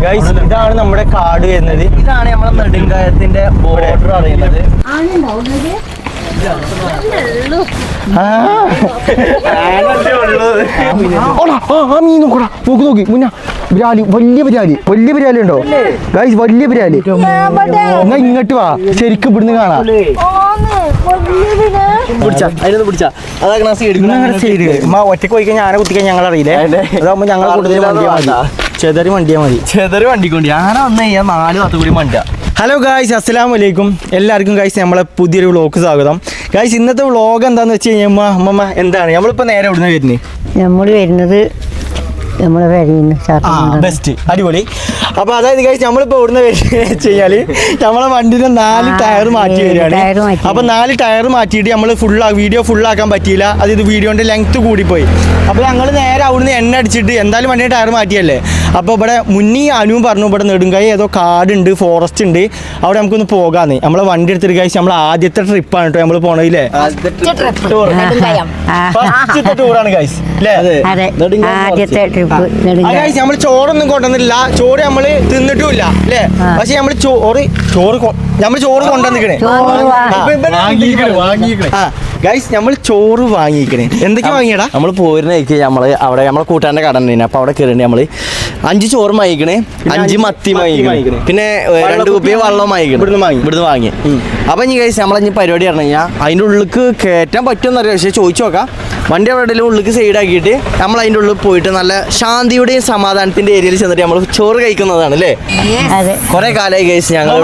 Guys ഇതാണ് നമ്മുടെ കാട് വരുന്നത്. ഇതാണ് നമ്മളെ നെടുങ്കായത്തിന്റെ ബോർഡർ അറിയുന്നത്. മീൻ നോക്കടാ, നോക്കി നോക്കി മുന്ന ബിരാലി, വലിയ ബിരാലി ഉണ്ടോ ഗൈസ്? വലിയ ബിരാലി. എന്നാ ഇങ്ങോട്ട് വാ, ശരിക്കും ഇവിടുന്ന് കാണാം. ഒറ്റക്ക് പോയിക്കാൻ ഞാനെ കുത്തിക്കാൻ ഞങ്ങൾ അറിയില്ലേ? അതാകുമ്പോ ഞങ്ങളെ കൂടുതൽ ചെതറി വണ്ടിയാ മതി. ചെതറി വണ്ടിക്കൊണ്ട് ഞാനെ വന്നു കഴിഞ്ഞാൽ 4 ഭാഗത്ത് കൂടി വണ്ടിയാ. ഹലോ ഗായ്സ്, അസ്സലാമു അലൈക്കും. എല്ലാവർക്കും ഗായ്സ് നമ്മളെ പുതിയൊരു വ്ളോഗ് സ്വാഗതം. ഗായ്സ് ഇന്നത്തെ വ്ളോഗ് എന്താന്ന് വെച്ച് കഴിഞ്ഞാൽ അമ്മ എന്താണ് നമ്മളിപ്പോൾ നേരെ എവിടുന്ന് വരുന്നത്? നമ്മൾ വരുന്നത് നമ്മളെ ബെസ്റ്റ്, അടിപൊളി. അപ്പോൾ അതായത് ഗൈസ് നമ്മളിപ്പോൾ ഇവിടുന്ന് വരുന്നത് വെച്ച് കഴിഞ്ഞാൽ നമ്മളെ വണ്ടിയുടെ 4 ടയർ മാറ്റി വരികയാണ്. അപ്പോൾ 4 ടയർ മാറ്റിയിട്ട് നമ്മൾ വീഡിയോ ഫുള്ളാക്കാൻ പറ്റിയില്ല. ഇത് വീഡിയോൻ്റെ ലെങ്ത്ത് കൂടിപ്പോയി. അപ്പോൾ ഞങ്ങൾ നേരെ അവിടുന്ന് എണ്ണ അടിച്ചിട്ട് എന്തായാലും വണ്ടിയുടെ ടയർ മാറ്റിയല്ലേ. അപ്പോൾ ഇവിടെ മുന്നേ അനുവും പറഞ്ഞു ഇവിടെ നെടുങ്കായി ഏതോ കാടുണ്ട്, ഫോറസ്റ്റ് ഉണ്ട്, അവിടെ നമുക്കൊന്ന് പോകാമെന്ന്. നമ്മളെ വണ്ടി എടുത്തിട്ട് ഗൈസ് നമ്മൾ ആദ്യത്തെ ട്രിപ്പാണ് കേട്ടോ നമ്മൾ പോണതില്ലേ. ഫസ്റ്റത്തെ ടൂറാണ് ഗൈസ് അല്ലേ? നമ്മൾ ചോറൊന്നും കൊണ്ടുവന്നില്ല, ചോറ് നമ്മള് തിന്നിട്ടുമില്ല അല്ലേ? പക്ഷെ നമ്മള് ചോറ് കൊണ്ടുവന്നിക്കണേ. ഗൈസ് നമ്മൾ ചോറ് വാങ്ങിക്കണേ. എന്തൊക്കെ വാങ്ങിയടാ? നമ്മൾ പോയിരുന്നേക്ക് നമ്മള് അവിടെ നമ്മളെ കൂട്ടാൻ്റെ കട ഉണ്ടായിരുന്നു. അപ്പൊ അവിടെ കയറി നമ്മള് 5 ചോറ് വാങ്ങിക്കണേ, 5 മത്തി വാങ്ങിക്കണേ, പിന്നെ 2 കുപ്പി വെള്ളം വാങ്ങിക്കണം. ഇവിടുന്ന് വാങ്ങി. അപ്പൊ ഇനി ഗൈസ് നമ്മളഞ്ഞ് പരിപാടി പറഞ്ഞു കഴിഞ്ഞാൽ അതിൻ്റെ ഉള്ളിലേക്ക് കയറ്റാൻ പറ്റുമെന്നറിയാം. പക്ഷെ ചോദിച്ചു നോക്കാം. വണ്ടി എവിടെയെങ്കിലും ഉള്ളിലേക്ക് സൈഡാക്കിയിട്ട് നമ്മൾ അതിൻ്റെ ഉള്ളിൽ പോയിട്ട് നല്ല ശാന്തിയുടെയും സമാധാനത്തിന്റെ ഏരിയയിൽ ചെന്നിട്ട് നമ്മൾ ചോറ് കഴിക്കുന്നതാണ് അല്ലേ? കുറെ കാലമായി ഗൈസ് ഞങ്ങൾ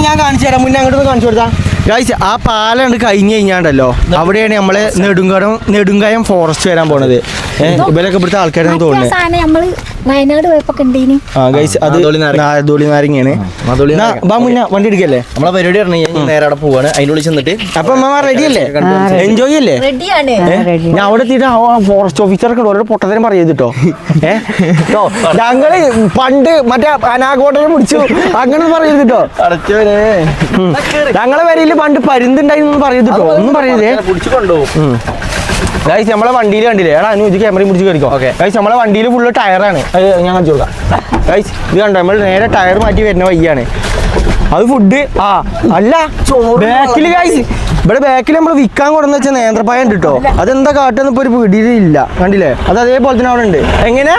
ഞാൻ കാണിച്ചു തരാം. മുന്നേ അങ്ങോട്ട് കാണിച്ചു കൊടുത്താ ഗൈസ് ആ പാലം കഴിഞ്ഞ് കഴിഞ്ഞാണ്ടല്ലോ അവിടെയാണ് നമ്മളെ നെടുങ്കായം ഫോറസ്റ്റ് വരാൻ പോണത്. ഇവരൊക്കെ ഇവിടുത്തെ ആൾക്കാരെന്ന് തോന്നുന്നത്. വയനാട് പോയപ്പോ കണ്ടീനി. ഗൈസ് അത് നാരദോളി നാരങ്ങയാണ്. വണ്ടി എടുക്കല്ലേ? നമ്മളെ പരിപാടി പറഞ്ഞു നേരെ അവിടെ പോവാണ്. അതിൻ്റെ ഉള്ളിൽ ചെന്നിട്ട് അപ്പൊ അമ്മ റെഡി അല്ലേ? എൻജോയ് അല്ലേ? ഞാൻ അവിടെ എത്തിയിട്ട് ഫോറസ്റ്റ് ഓഫീസർക്ക് ഓരോ പൊട്ടത്തരം പറയരുത് കേട്ടോ. ഞങ്ങള് പണ്ട് മറ്റേ അനാഗോട്ടനെ പിടിച്ചു അങ്ങനെ പറയരുത് കേട്ടോ. ഞങ്ങളെ വരയില് പണ്ട് പരുന്തുണ്ടായി പറയരുത് കേട്ടോ. ഒന്നും പറയരുതേ. ഗൈസ് നമ്മളെ വണ്ടിയിൽ കണ്ടില്ലേ? എടാ അനു ക്യാമറയും പിടിച്ച് കയറിക്കോ. ഗൈസ് നമ്മളെ വണ്ടിയിൽ ഫുള്ള് ടയറാണ്. അത് ഞാൻ കാണിച്ചു കൊടുക്കാം. ഗൈസ് ഇത് കണ്ടോ, നമ്മൾ നേരെ ടയർ മാറ്റി വരുന്ന വയ്യാണ്. അത് ഫുഡ് അല്ല ബാക്കിൽ ഗൈസ് ഇവിടെ ബാക്കിൽ നമ്മൾ വിൽക്കാൻ കൊടുന്ന് വെച്ചാൽ നേന്ത്രപ്പായ ഉണ്ട് കേട്ടോ. അതെന്താ കാട്ടെന്ന് ഇപ്പോൾ ഒരു വീടിയില്ല, കണ്ടില്ലേ? അത് അതേപോലെ തന്നെ അവിടെ ഉണ്ട്. എങ്ങനെ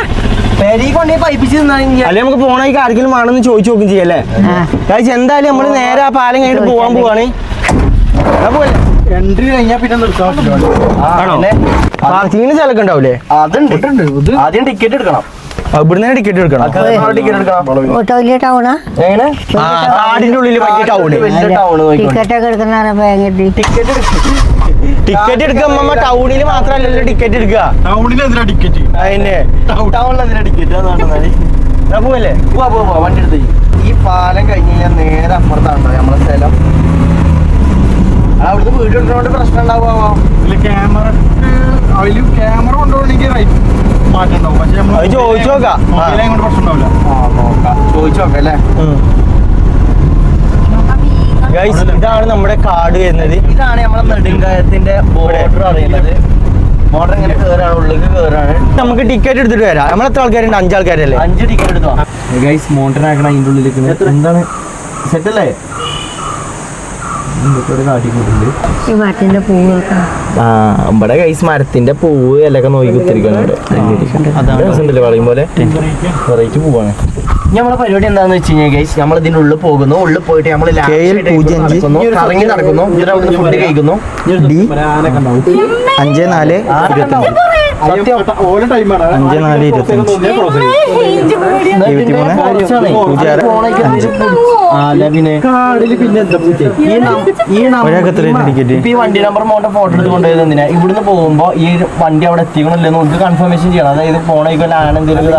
അല്ലെ നമുക്ക് പോണ ആർക്കെങ്കിലും വേണമെന്ന് ചോദിച്ചു നോക്കും ചെയ്യല്ലേ? ഗൈസ് എന്തായാലും നമ്മൾ നേരെ ആ പാലം കഴിഞ്ഞിട്ട് പോകാൻ പോവാണ്. എൻട്രി കഴിഞ്ഞാൽ പിന്നെ പാർക്കിങ്ങിന് സ്ഥലമൊക്കെ ഉണ്ടാവില്ലേ? അതുണ്ട്. ആദ്യം ടിക്കറ്റ് എടുക്കണം. ഇവിടുന്ന് ടിക്കറ്റ് എടുക്കണം. നാടിന്റെ ഉള്ളിൽ ടിക്കറ്റ് എടുക്കുമ്പോ ടൗണിൽ മാത്രല്ലല്ലോ ടിക്കറ്റ് എടുക്കുക. പോവല്ലേ? വണ്ടി എടുത്ത് ഈ പാലം കഴിഞ്ഞ് കഴിഞ്ഞാൽ നേരെ അപ്പുറത്താണോ നമ്മളെ സ്ഥലം. അവിടുന്ന് വീഡിയോ എടുക്കുന്നോണ്ട് പ്രശ്നം ഉണ്ടാവുമോ? ക്യാമറ കൊണ്ടുപോകണമെങ്കിൽ മാറ്റം ഉണ്ടാവും. പക്ഷെ ചോദിച്ചു നോക്കാം. ചോദിച്ചു നോക്കാം അല്ലേ? ഇതാണ് നമ്മുടെ കാട് വരുന്നത്. ഇതാണ് നമ്മളെ നെടുങ്കായത്തിന്റെ ബോർഡർ അറിയുന്നത്. ബോർഡർ ഇങ്ങനെ കയറാണ്, ഉള്ളിലേക്ക് കയറാണ്. നമുക്ക് ടിക്കറ്റ് എടുത്തിട്ട് വരാം. നമ്മളെത്ര ആൾക്കാരുണ്ട്? 5 ആൾക്കാരല്ലേ? 5 ടിക്കറ്റ് എടുത്തോ ഗൈസ്. മോണ്ടൻ ആക്കണം അതിൻ്റെ ഉള്ളിലേക്ക്. എന്താണ് സെറ്റല്ലേ? ഇവിടെ ഗൈസ് മരത്തിന്റെ പൂവ് എല്ലൊക്കെ നോക്കി കുത്തിരിക്കുന്നുണ്ട്. വളയും പോലെ വെറൈറ്റി പൂവാണ്. നമ്മളെ പരിപാടി എന്താണെന്ന് വെച്ച് കഴിഞ്ഞാൽ ഗൈസ് നമ്മൾ ഇതിന്റെ ഉള്ളിൽ പോകുന്നു. ഉള്ളിൽ പോയിട്ട് നമ്മൾ ഇറങ്ങി നടക്കുന്നു. ഫുഡ് കഴിക്കുന്നു. 5-4-25 ഈ വണ്ടി നമ്പർ മോണ്ട ഫോട്ടോ എടുത്ത് കൊണ്ടുപോയത് എന്തിനാ? ഇവിടുന്ന് പോകുമ്പോ ഈ വണ്ടി അവിടെ എത്തിക്കണില്ലെന്ന് നമുക്ക് കൺഫർമേഷൻ ചെയ്യണം. അതായത് പോണേക്കല്ല ആണെന്തെങ്കിലും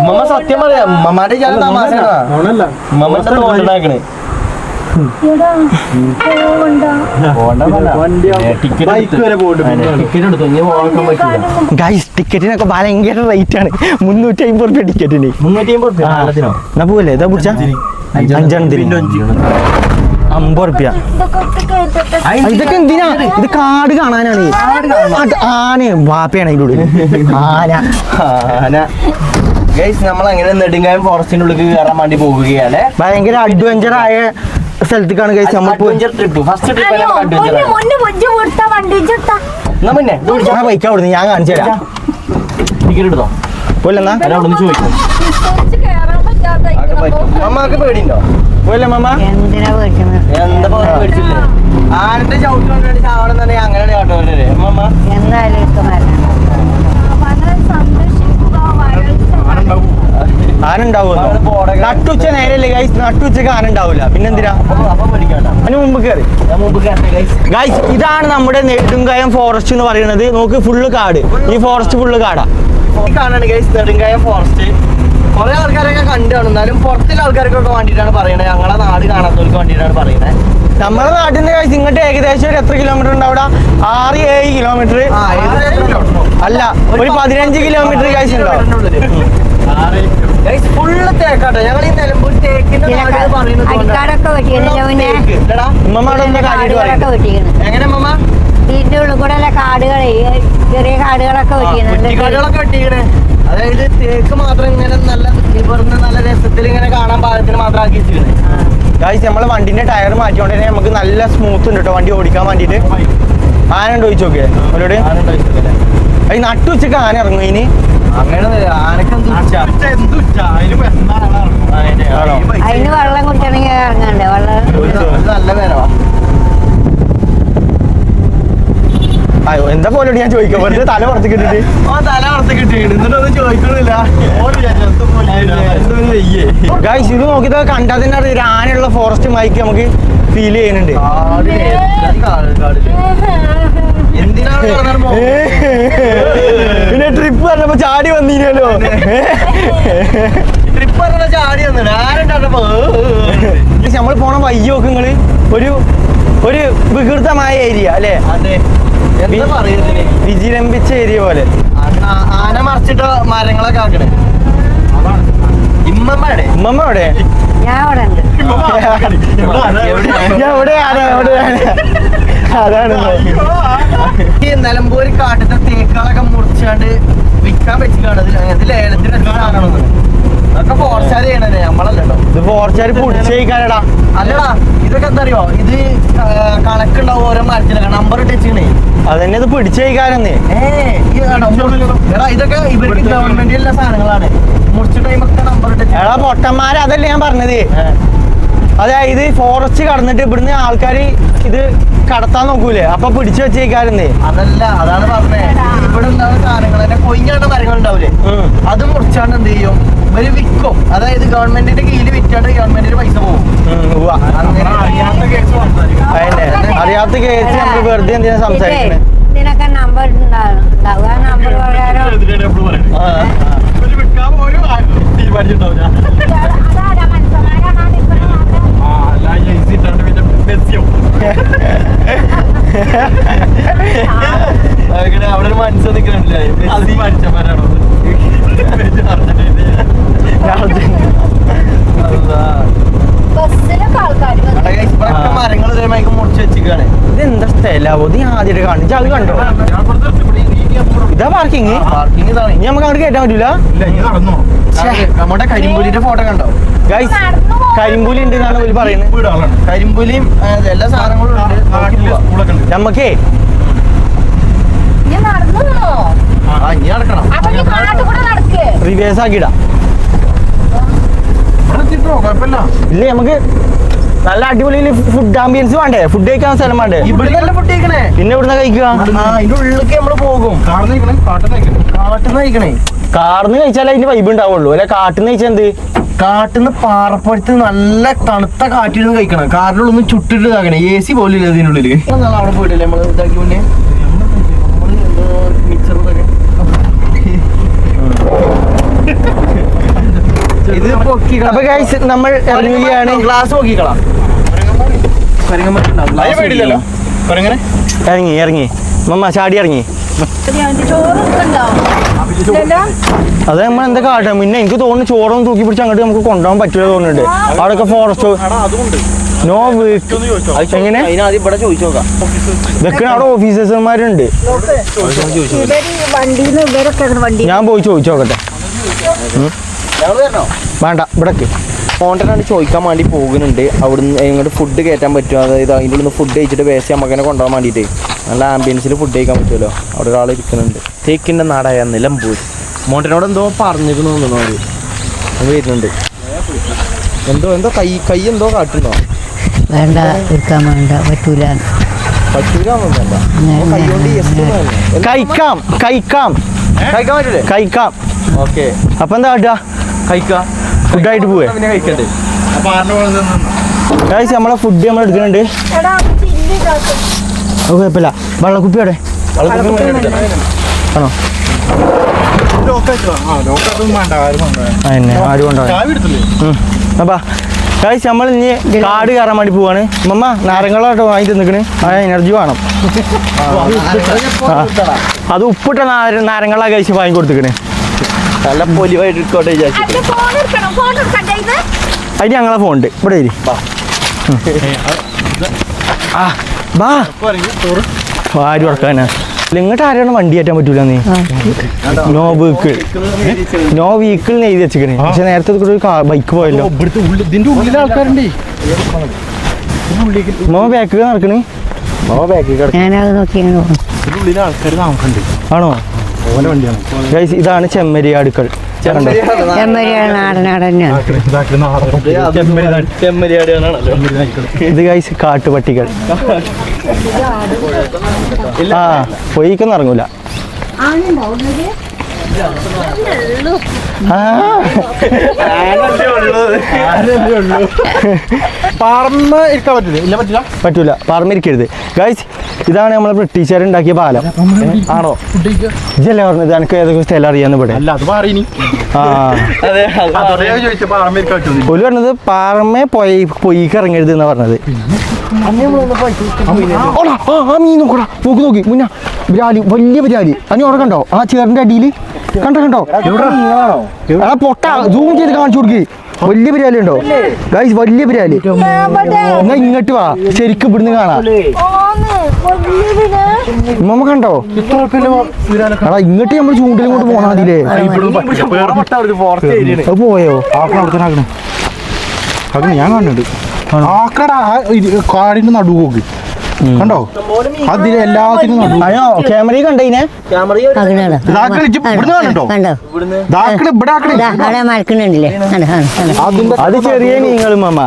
മമ്മ സത്യം പറയാം. മമ്മാന്റെ ചില തമാശയാണ്. മമ്മന്റെ തോന്നണാക്കണേ. ടിക്കറ്റിനൊക്കെ ഭയങ്കര റേറ്റ് ആണ്. 350 രൂപ ടിക്കറ്റിന്. 350 എന്നാ പോവല്ലേ? ഇതാ പിടിച്ച 5 50 രൂപ. ഇതൊക്കെ എന്തിനാ? ഇത് കാട് കാണാനാണ്. ആന വാപ്പയാണ് അതിൻ്റെ ഉള്ളിൽ. ആന നമ്മൾ അങ്ങനെ നെടുങ്കായം ഫോറസ്റ്റിന്റെ ഉള്ളിൽ കയറാൻ വേണ്ടി പോവുകയാണ്. ഭയങ്കര അഡ്വഞ്ചർ ആയ സ്ഥലത്തേക്കാണ് ഗൈസ് നമ്മൾ ട്രിപ്പ്. ഫസ്റ്റ് ട്രിപ്പ് ബൈക്ക് അവിടുന്ന് ഞാൻ കാണിച്ചു തരാം. ടിക്കറ്റ് എടുത്തോ പോലെന്നാ അവിടുന്ന് ചോദിക്കും. അമ്മക്ക് പേടിയുണ്ടോ? പോയില്ലേ മമ്മ? എന്തിനാ പേടിക്കുന്നത്? എന്താ പേടിച്ചില്ലേ? ആനന്റെ ചവിട്ട് കൊണ്ടുവേണ്ടി ചാവണം തന്നെ അങ്ങനെയാണ് കേട്ടോല്ലേ മമ്മ? എന്തായാലും ഇഷ്ടം ആന ഉണ്ടാവുമല്ലോ. നട്ടുച്ച നേരല്ലേ ഗൈസ്? നട്ടുച്ചക്ക് ആന ഉണ്ടാവില്ല. പിന്നെന്തിനാ? അതിന് മുമ്പ് കയറി ഗൈസ്. ഇതാണ് നമ്മുടെ നെടുങ്കായം ഫോറസ്റ്റ് എന്ന് പറയുന്നത്. നോക്ക്, ഫുള്ള് കാട്. ഈ ഫോറസ്റ്റ് ഫുള്ള് കാടാ. കാണാണ് ഗൈസ് നെടുങ്കായം ഫോറസ്റ്റ്. കുറെ ആൾക്കാരൊക്കെ കണ്ടാണ്, എന്നാലും പുറത്തുള്ള ആൾക്കാർക്കൊക്കെ വേണ്ടിയിട്ടാണ് പറയണത്. ഞങ്ങളെ നാട് കാണാത്തവർക്ക് വേണ്ടിയിട്ടാണ് പറയുന്നത്. നമ്മുടെ നാട്ടിൽ നിന്ന് കഴിച്ച് ഇങ്ങോട്ട് ഏകദേശം ഒരു എത്ര കിലോമീറ്റർ ഉണ്ട്? അവിടെ 6-7 കിലോമീറ്റർ അല്ല, ഒരു 15 കിലോമീറ്റർ കഴിച്ച് ഉണ്ടാവും. ഫുള്ള് തേക്കാട്ടോ. ഞങ്ങൾ ഈ നിലമ്പൂർ തേക്കിന്റെ അടിക്കാടൊക്കെ വെട്ടിക്കണല്ലോ. പിന്നെ എങ്ങനെ മമ്മ വീടിന്റെ ഉള്ളിൽ കൂടെ അല്ല കാടുകളെ, ചെറിയ കാടുകളൊക്കെ വെട്ടിക്കണേ. അതായത് തേക്ക് മാത്രം ഇങ്ങനെ നല്ല നല്ല രസത്തിൽ ഇങ്ങനെ കാണാൻ പാകത്തിന് മാത്രം ആക്കി വെച്ചിരിക്കണേ. ഗായ്സ്, നമ്മളെ വണ്ടിന്റെ ടയർ മാറ്റിക്കൊണ്ട് തന്നെ നമുക്ക് നല്ല സ്മൂത്ത് ഉണ്ട് കേട്ടോ വണ്ടി ഓടിക്കാൻ വേണ്ടിട്ട്. ആന ഉണ്ടോ ചോദിച്ചു നോക്കിയേ അവരോട്. അത് നട്ടുവെച്ചൊക്കെ ആന ഇറങ്ങും ഇനി. അങ്ങനെ ആനക്ക് അതിന് വെള്ളം കുടിക്കണമെങ്കിൽ ഇറങ്ങണ്ടേ? വെള്ളം നല്ല പേരവാ. അയ്യോ, എന്താ പോലെ ഞാൻ ചോദിക്കാം. വെറുതെ തല പുറത്ത് കിട്ടിട്ട് തല പുറത്ത് കിട്ടിയിട്ട് എന്നിട്ടൊന്നും ചോദിക്കണില്ല. ഗൈസ്, ഇത് നോക്കിയത് കണ്ടാൽ തന്നെ ഒരു ആനയുള്ള ഫോറസ്റ്റ് മൈക്ക് നമുക്ക് ഫീൽ ചെയ്യുന്നുണ്ട്. പിന്നെ ട്രിപ്പ് പറഞ്ഞപ്പോ ചാടി വന്നീനല്ലോ. ട്രിപ്പ് പറഞ്ഞ ചാടി വന്നിട്ട് ആരുണ്ടപ്പോ നമ്മൾ പോണ വയ്യ നോക്ക് നിങ്ങള്. ഒരു വികൃതമായ ഏരിയ അല്ലേ? അതെ, വിജിലംബിച്ച ഏരിയ പോലെ. ആന മറിച്ചിട്ട് മരങ്ങളൊക്കെ ആക്കണേ. ഉമ്മമ്മ എവിടെ? ഞാൻ അവിടെ ഉണ്ട്. അതാണ് ഈ നിലമ്പൂര് കാട്ടിന്റെ തേക്കുകളൊക്കെ മുറിച്ചാണ്ട് വിൽക്കാൻ വെച്ചിട്ടാണ്. ഇത് ലേലത്തിന് സാധനമാണ്. അതൊക്കെ ഫോറസ്റ്റുകാർ ചെയ്യണേ, നമ്മളല്ലല്ലോ. ഇത് ഫോറസ്റ്റുകാർ പൊടിച്ചേക്കാനടാ. അല്ലടാ, ഇതൊക്കെ എന്താ അറിയോ? ഇത് കണക്കുണ്ടാവും ഓരോ മരത്തിലൊക്കെ നമ്പർ ഇട്ട് വെച്ചിക്കണേ. അതന്നെ ഇത് പിടിച്ചേക്കാനെന്നേ. എടാ, ഇതൊക്കെ ഇവർക്ക് ഗവൺമെന്റിലുള്ള സാധനങ്ങളാണ്. മുറിച്ച ടൈമൊക്കെ നമ്പർ ഇട്ട്. എടാ പൊട്ടന്മാരെ, അതല്ലേ ഞാൻ പറഞ്ഞത്. അതായത് ഫോറസ്റ്റ് കടന്നിട്ട് ഇവിടുന്ന് ആൾക്കാർ ഇത് കടത്താൻ നോക്കൂലേ, അപ്പൊ പിടിച്ചു വെച്ചേക്കാരെന്നേ. അതല്ല, അതാണ് പറഞ്ഞേ. ഇവിടെ ഉണ്ടാവുന്ന സാധനങ്ങൾ തന്നെ കൊയിഞ്ഞാണ്ട മരങ്ങൾ ഉണ്ടാവില്ലേ, അത് മുറിച്ചാണ്ട് എന്ത് ചെയ്യും ഇവര് വിൽക്കും. അതായത് ഗവൺമെന്റിന്റെ കീഴിൽ വിറ്റാണ്ട് ഗവൺമെന്റിന് പൈസ പോകും. അറിയാത്ത കേസ് നമ്മൾ വെറുതെ എന്തിനാ സംസാരിക്കണേ? ഇതിനൊക്കെ നമ്പർ ഉണ്ടാവുക. നമ്പർ പ്രകാരം അവിടെ ഒരു മനുഷ്യൻ നിൽക്കണില്ലേ? മരങ്ങൾ ഇതേമാതിരി മുറിച്ച് വെച്ചിക്കാണ്. ഇതെന്താ സ്ഥലാവോ? ഇത് ആദ്യമായിട്ട് കാണിച്ചു. അത് കണ്ടോ? ഇതാ പാർക്കിങ്. പാർക്കിങ് ഇതാണ്. ഇനി നമുക്ക് അങ്ങോട്ട് കയറ്റാൻ പറ്റൂല. നമ്മുടെ കരിമ്പുലിന്റെ ഫോട്ടോ കണ്ടോ ഗൈസ്? കരിമ്പുലി ഉണ്ട് എന്നാണ് ഇവര് പറയുന്നത്. കരിമ്പുലിയും എല്ലാ സാധനങ്ങളും ഉണ്ട്. നമ്മക്കേ ഇനി നടക്കണം. റിവേഴ്സ് ആക്കിടാം. ഇല്ലേ, നമുക്ക് നല്ല അടിപൊളി ഫുഡ് ആംബിയൻസ് വേണ്ടേ? ഫുഡ് കഴിക്കാൻ സ്ഥലം വേണ്ടേ? ഇവിടെ നല്ല ഫുഡ് കഴിക്കണേ. പിന്നെ ഇവിടുന്ന് കഴിക്കുക. അതിന്റെ ഉള്ളിലേക്ക് നമ്മള് പോകും. കാട്ടിന്ന് കഴിക്കണേ. കാർന്ന് കഴിച്ചാലേ അതിന്റെ വൈബ് ഉണ്ടാവുള്ളൂ. അല്ലെ കാട്ടിന്ന് കഴിച്ചാൽ എന്ത്? കാട്ടിന്ന് പാറപ്പുറത്ത് നല്ല തണുത്ത കാറ്റിരുന്ന് കഴിക്കണം. കാറിനുള്ളൊന്നും ചുട്ടിട്ട് ഇതാക്കണേ. AC പോലും ഇല്ല ഇതിനുള്ളില്. അവിടെ പോയിട്ടില്ലേ നമ്മള് ഇതാക്കി മുന്നേ? ഇത് അപ്പൊ ഗൈസ് നമ്മൾ ഇറങ്ങുകയാണ്. ഗ്ലാസ് നോക്കിക്കളാം. ഇറങ്ങി മമ്മ ചാടി ഇറങ്ങി. അത് നമ്മൾ എന്താ കാട്ടാ? പിന്നെ എനിക്ക് തോന്നുന്നു ചോറൊന്നും തൂക്കി പിടിച്ച് അങ്ങോട്ട് നമുക്ക് കൊണ്ടുപോകാൻ പറ്റില്ല തോന്നുന്നുണ്ട്. അവിടെയൊക്കെ ഫോറസ്റ്റ് നോ എങ്ങനെ അതിനാദ്യം ഇവിടെ ചോദിച്ചു നോക്കാം. ഇതൊക്കെ അവിടെ ഓഫീസർമാരുണ്ട്. വണ്ടിന്ന് ഇവരൊക്കെ വണ്ടി ഞാൻ പോയി ചോദിച്ചു നോക്കട്ടെ. വേണ്ട ഇവിടേക്ക് കോണ്ടനാണ് ചോദിക്കാൻ വേണ്ടി പോകുന്നുണ്ട്. അവിടുന്ന് ഇങ്ങോട്ട് ഫുഡ് കയറ്റാൻ പറ്റുമോ, അതായത് അതിൻ്റെ ഉള്ളിൽ നിന്ന് ഫുഡ് കഴിച്ചിട്ട് വേസ്റ്റ് നമുക്കങ്ങനെ കൊണ്ടുപോകാൻ വേണ്ടിയിട്ട് നല്ല ആംബിയൻസിൽ ഫുഡ് കഴിക്കാൻ പറ്റുമല്ലോ. അവിടെ ഒരാൾ ഇരിക്കുന്നുണ്ട്. തേക്കിൻ്റെ നാടായ നിലമ്പൂർ. മോണ്ടനോട് എന്തോ പറഞ്ഞിരിക്കുന്നു തോന്നുന്നു. അവർ വരുന്നുണ്ട്. എന്തോ കൈ എന്തോ കാട്ടുന്നോ? വേണ്ട എടുക്കാൻ വേണ്ട പറ്റൂല പറ്റൂലെന്നല്ല, കൈ കൊണ്ട് കഴിക്കാം കഴിക്കാൻ പറ്റൂലേ? കഴിക്കാം. ഓക്കെ, അപ്പൊ എന്താ കാട്ടുക? കഴിക്കാം. ഫുഡായിട്ട് പോവേ. പിന്നെ കഴിക്കണ്ടേ? കഴിച്ച് നമ്മളെ ഫുഡ് നമ്മൾ എടുക്കുന്നുണ്ട്. അത് കുഴപ്പമില്ല. വെള്ളക്കുപ്പി അവിടെ ആണോ? അതന്നെ ആരും കൊണ്ടുപോകാം. അപ്പാ കഴിച്ച് നമ്മൾ ഇനി കാട് കയറാൻ വേണ്ടി പോവാണ്. മമ്മ നാരങ്ങളാട്ടോ വാങ്ങി തിന്നിക്കണ്. ആ എനർജി വേണം. അത് ഉപ്പിട്ട നാരങ്ങളാ കഴിച്ച് വാങ്ങി കൊടുത്തിക്കണ്. നല്ല പൊലിവായിട്ട് ഇരിക്കോട്ടെ വിചാരിച്ചു. അതിന് ഞങ്ങളെ ഫോണുണ്ട്. ഇവിടെ വരി. ബാ ആര് ഉറക്കാനാ? ഇങ്ങോട്ട് ആരാണ് വണ്ടി കയറ്റാൻ പറ്റൂല. നീ നോ വീക്കിൾ എഴുതി വെച്ചിക്കണേ. പക്ഷെ നേരത്തെ കൂടെ ഒരു ബൈക്ക് പോയല്ലോ. ഇതിന്റെ ഉള്ളിൽ ആൾക്കാരുണ്ട്. മോൻ ബാക്കിൽ നടക്കണേ. ഞാനത് നോക്കി ഉള്ളിൽ ആൾക്കാർ താമസമുണ്ട്. ആണോ? ഗൈസ് ഇതാണ് ചെമ്മരി അടുക്കൾ. ഇത് ഗൈസ് കാട്ടുപട്ടികൾ. ആ പൊയ്ക്കൊന്നും ഇറങ്ങൂല. പറ്റൂല, പാറമിരിക്കരുത്. ഗൈസ് ഇതാണ് നമ്മളെ ബ്രിട്ടീഷുകാർ ഉണ്ടാക്കിയ പാലം. ആണോ? ഇതല്ലേ പറഞ്ഞത് എനിക്ക് ഏതൊക്കെ സ്ഥലം അറിയാന്ന് ഇവിടെ. ഒരു പറഞ്ഞത് പാറമേ പൊയ്ക്ക് ഇറങ്ങരുത് എന്നാ പറഞ്ഞത്. മീൻ നോക്കടാ, നോക്കി മുന്ന ബിരാലി, വലിയ ബിരാലി. അനി അവിടെ കണ്ടോ? ആ ചേറിന്റെ അടിയിൽ കണ്ടോ? പൊട്ട സൂം ചെയ്ത് കാണിച്ചു കൊടുക്ക്. വലിയ ബിരിയാണി ഉണ്ടോ ഗൈസ്? വലിയ ബിരിയാണി. എന്നാ ഇങ്ങോട്ട് വാ, ശരിക്കും ഇവിടുന്ന് കാണാം. ഉമ്മ കണ്ടോ? എടാ ഇങ്ങോട്ട് നമ്മൾ ചൂണ്ടിലും കൊണ്ട് പോണ അതിലേ. അത് പോയോ? ഞാൻ കണ്ടിട്ടുണ്ട്. കാടിന്റെ നടുവോക്ക് കണ്ടോ? അതിൽ എല്ലാത്തിനും അയ്യോ ക്യാമറയിൽ കണ്ടതിനെ അത് ചെറിയ മീനുകളും അമ്മ.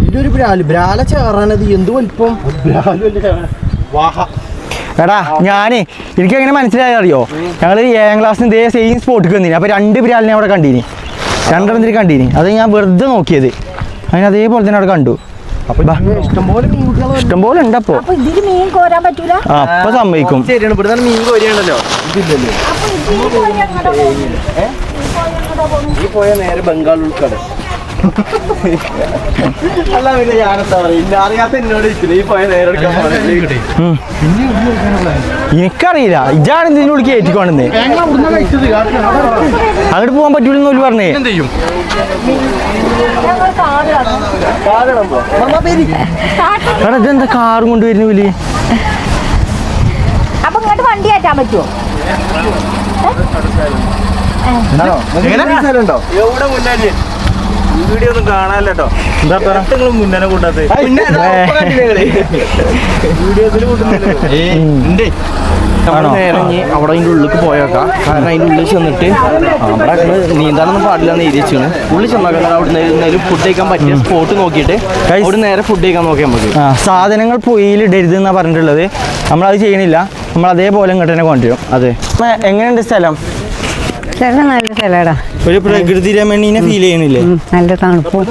വലിയൊരു ബ്രാല ചേറാനത് എന്ത് വലിപ്പം. എടാ ഞാനേ എനിക്ക് എങ്ങനെ മനസ്സിലായി അറിയോ? ഞങ്ങൾ 7ാം ക്ലാസ്സിന് ഇതേ സെയിം സ്പോട്ടിൽ വന്നിന്. അപ്പോൾ 2 ബിരാലിനെ അവിടെ കണ്ടീനി, 2 കണ്ടീനി. അത് ഞാൻ വെറുതെ നോക്കിയത്. അതിന് അതേപോലെ തന്നെ അവിടെ കണ്ടു. ഇഷ്ടംപോലെ ഉണ്ട്. അപ്പൊ അപ്പൊ സമ്മതിക്കും. ശരിയാണ്, ഇവിടെ മീൻ കോരിയാണല്ലോ. ഈ പോയ നേരെ ബംഗാൾ ഉൾക്കടൽ. അല്ല പിന്നെ ഞാനെന്താ പറയുക, അറിയാത്ത എന്നോട് ഈ പോയ നേരെ എനിക്കറിയില്ല. ഇജാണ് ഇതിൻ്റെ ഉള്ളിൽ കയറ്റിക്കൊണ്ടെന്നേ. അങ്ങോട്ട് പോകാൻ പറ്റൂലെന്ന് ഒരു പറഞ്ഞേ. എടാ ഇതെന്താ കാറും കൊണ്ടുവരുന്ന വലിയ? അപ്പൊ ഇങ്ങോട്ട് വണ്ടി കയറ്റാൻ പറ്റുമോ? ഉണ്ടോ? എവിടെ മുന്നേ വീഡിയോ ഒന്നും കാണാല്ലോ. എന്താ മുന്നേ കൂട്ടാത്ത അവിടെ അതിൻ്റെ ഉള്ളിലേക്ക് പോയേക്കാം. കാരണം അതിൻ്റെ ഉള്ളിൽ ചെന്നിട്ട് അവിടെ നീന്താനൊന്നും പാടില്ലെന്ന് എഴുതി വെച്ചാണ്. ഉള്ളിൽ ചെന്നാക്കാൻ അവിടെ ഫുഡ് കഴിക്കാൻ പറ്റിയ സ്പോട്ട് നോക്കിയിട്ട് അവിടെ നേരെ ഫുഡ് കഴിക്കാൻ നോക്കിയാൽ മതി. സാധനങ്ങൾ പൊയ്യിലിടരുത് എന്നാണ് പറഞ്ഞിട്ടുള്ളത്. നമ്മളത് ചെയ്യണില്ല. നമ്മൾ അതേപോലെ ഇങ്ങോട്ട് തന്നെ കൊണ്ടുവരും. അതെ. എങ്ങനെയുണ്ട് സ്ഥലം? നല്ല സ്ഥലടാ. ഒരു പ്രകൃതി രമണീനെ ഫീൽ ചെയ്യണില്ലേ? നല്ല തണുപ്പും.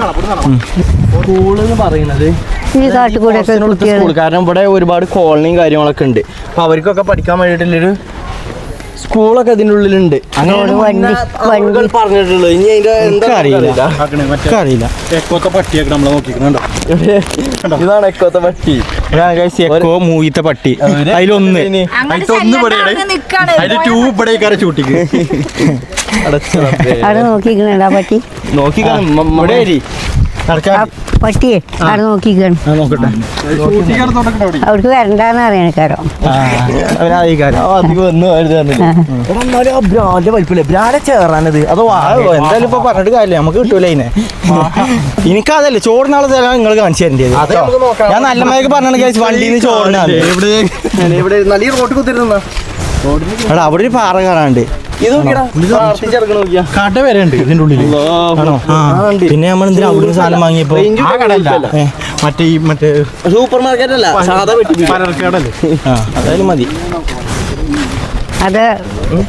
സ്കൂൾ എന്ന് പറയുന്നത് ഈ കാട്ടുകൂടെ സ്കൂൾ, കാരണം ഇവിടെ ഒരുപാട് കോളനിയും കാര്യങ്ങളൊക്കെ ഉണ്ട്. അപ്പൊ അവർക്കൊക്കെ പഠിക്കാൻ വേണ്ടിയിട്ടുള്ളൊരു സ്കൂളൊക്കെ ഇതിൻ്റെ ഉള്ളിലുണ്ട്. അങ്ങനെ പറഞ്ഞിട്ടുള്ളൂ. ഇനി അതിന്റെ എന്താ അറിയില്ല. എക്കോത്തെ പട്ടിയൊക്കെ നമ്മളെ നോക്കിക്കണോ? ഇതാണ് എക്കോത്തെ പട്ടി. മൂവിത്തെ പട്ടി അതിലൊന്ന് അതിലൊന്ന് ഇവിടെ അതിന്റെ ട്യൂബ് ഇവിടെ ചൂട്ടിക്ക് അവിടെ നോക്കിക്കണ പറ്റി പട്ടിയെ അവിടെ നോക്കിക്കണം നോക്കട്ടെ അവർക്ക് വരണ്ടാന്ന് അറിയണക്കാരോ ചേറാനത് അതോ എന്തായാലും ഇപ്പൊ പറഞ്ഞിട്ട് കാര്യമില്ല നമുക്ക് കിട്ടൂല അതിനെ എനിക്കതല്ലേ ചോറിനാളെ തരാൻ നിങ്ങൾ കാണിച്ചു തരേണ്ടത് ഞാൻ നല്ല മഴക്ക് പറഞ്ഞ വണ്ടിന്ന് ചോറിനാണ് നല്ല റോട്ട് കുത്തിരുന്ന എടാ അവിടെ ഒരു പാറ കാണാണ്ട് കട വരെ ഉണ്ട് ഇതിന്റെ ഉള്ളിൽ ആണോ പിന്നെ നമ്മൾ എന്തിനാ അവിടുന്ന് സാധനം വാങ്ങിയപ്പോ മറ്റേ ഈ മറ്റേ സൂപ്പർ മാർക്കറ്റ് അല്ല സാധാ പലർക്കടല്ലേ അതായാലും മതി അത്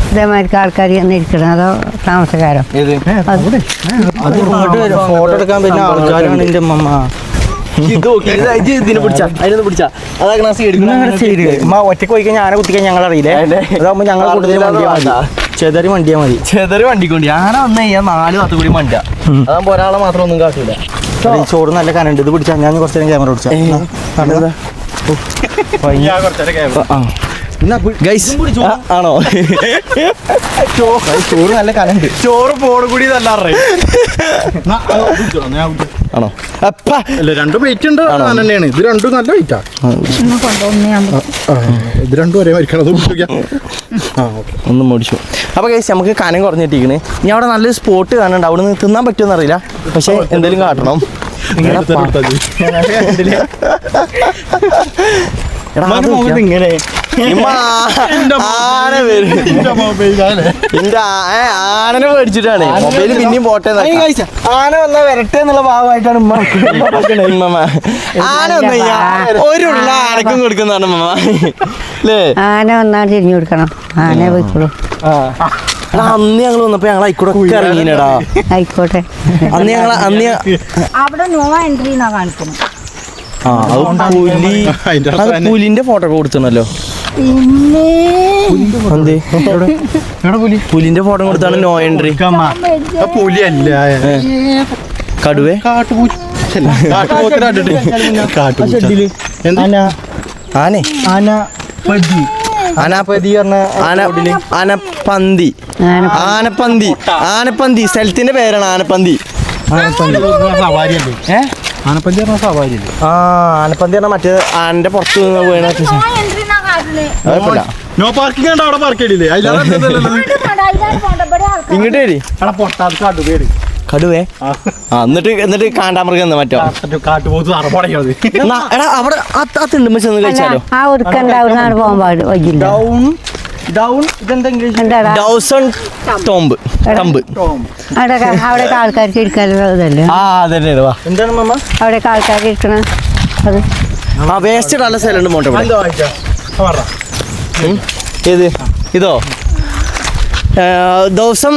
ഇതേമാതിരി ആൾക്കാർ ഇരിക്കണം അതോ താമസക്കാരോ അത് ഫോട്ടോ എടുക്കാൻ പറ്റുന്ന ആൾക്കാരാണ് എന്റെ അമ്മ ഒറ്റക്ക് പോയി കഴിഞ്ഞാൽ ആന കുത്തിക്കാൻ ഞങ്ങൾ അറിയില്ലേ അതാകുമ്പോ ഞങ്ങളെ കൂടുതൽ ചെതറി വണ്ടിയാ മതി ചെതറി വണ്ടിക്കൊണ്ട് ആന വന്നു കഴിഞ്ഞാൽ 4 ഭാഗത്ത് കൂടി വണ്ടിയാ അതാകുമ്പോ ഒരാളെ മാത്രം ഒന്നും കാട്ടില്ല ഈ ചോറ് നല്ല കനുണ്ട് ഇത് പിടിച്ചാ ഞാൻ കുറച്ചു നേരം ക്യാമറ പിടിച്ചാ ആണോ ചോറ് നല്ല കനുണ്ട് ചോറ് പോട് കൂടി നല്ല ആണോ അല്ല രണ്ടും വെയിറ്റ് ഉണ്ട് തന്നെയാണ് ഇത് രണ്ടും നല്ല വെയിറ്റാ ഇത് രണ്ടും ഒരേ മരിക്കണത് ഒന്നും മുടിച്ചു അപ്പൊ ഗൈസ് നമുക്ക് കനം കുറഞ്ഞിട്ടിരിക്കണേ ഇനി അവിടെ നല്ലൊരു സ്പോട്ട് കാണുന്നുണ്ട് അവിടെ നിന്ന് തിന്നാൻ പറ്റുമെന്ന് അറിയില്ല പക്ഷെ എന്തെങ്കിലും കാട്ടണം ഇങ്ങനെ ആനനെ മേടിച്ചിട്ടാണ് മൊബൈല് പിന്നെയും പോട്ടെ ആന വന്നാ വരട്ടെ എന്നുള്ള ഭാഗമായിട്ടാണ് ആന വന്നു കഴിഞ്ഞാൽ ഒരു ഉള്ള ആനക്കും കൊടുക്കുന്നതാണ് ഉമ്മ അല്ലേ ആന വന്നാൽ തിരിഞ്ഞു കൊടുക്കണം ആന പോയിക്കോളൂ അന്ന് ഞങ്ങൾ വന്നപ്പോ ഞങ്ങൾ ആയിക്കൂടെ ഒക്കെ ഇറങ്ങിനടാ ആയിക്കോട്ടെ അന്ന് അവിടെ നോ എൻട്രി എന്നാ കാണിക്കണം അത് പുലിന്റെ ഫോട്ടോ ഒക്കെ കൊടുത്തണല്ലോ എന്തേ പുലിന്റെ ഫോട്ടോ കൊടുത്താണ് നോ എൻട്രി പുലിയല്ല കടുവേ ആനേ ആനപ്പന്തി ആനപ്പന്തി സ്ഥലത്തിന്റെ പേരാണ് ആനപ്പന്തി ആനപ്പന്തി പറഞ്ഞ സവാരിയല്ലേ ആനപ്പന്തി പറഞ്ഞാൽ മറ്റേ ആനന്റെ പുറത്ത് നിന്ന് വീണ നോ പാർക്കിംഗ് ഉണ്ട് അവിടെ പാർക്ക് ചെയ്തില്ലേ ഇങ്ങോട്ട് വരി കടുവേ എന്നിട്ട് കാണ്ടാമൃഗം മറ്റോ കാട്ടുപോത്ത് എടാ അവിടെ ആ തിണ്ടുമ്പോ ചെന്ന് കഴിച്ചാലോ ആ ഒടുക്കണ്ടാവുന്നതാണ് പോകാൻ പാട് വൈകില്ല ടോംബ് അവിടെ ആൾക്കാർക്ക് ഇരിക്കാനുള്ളതല്ലേ എന്താണ് മമ്മ അവിടെ ആൾക്കാർക്ക് ഇരിക്കണ അത് വേസ്റ്റ് ഇടാനുള്ള സ്ഥലമുണ്ട് മോട്ടോ ഏത് ഇതോ ദിവസം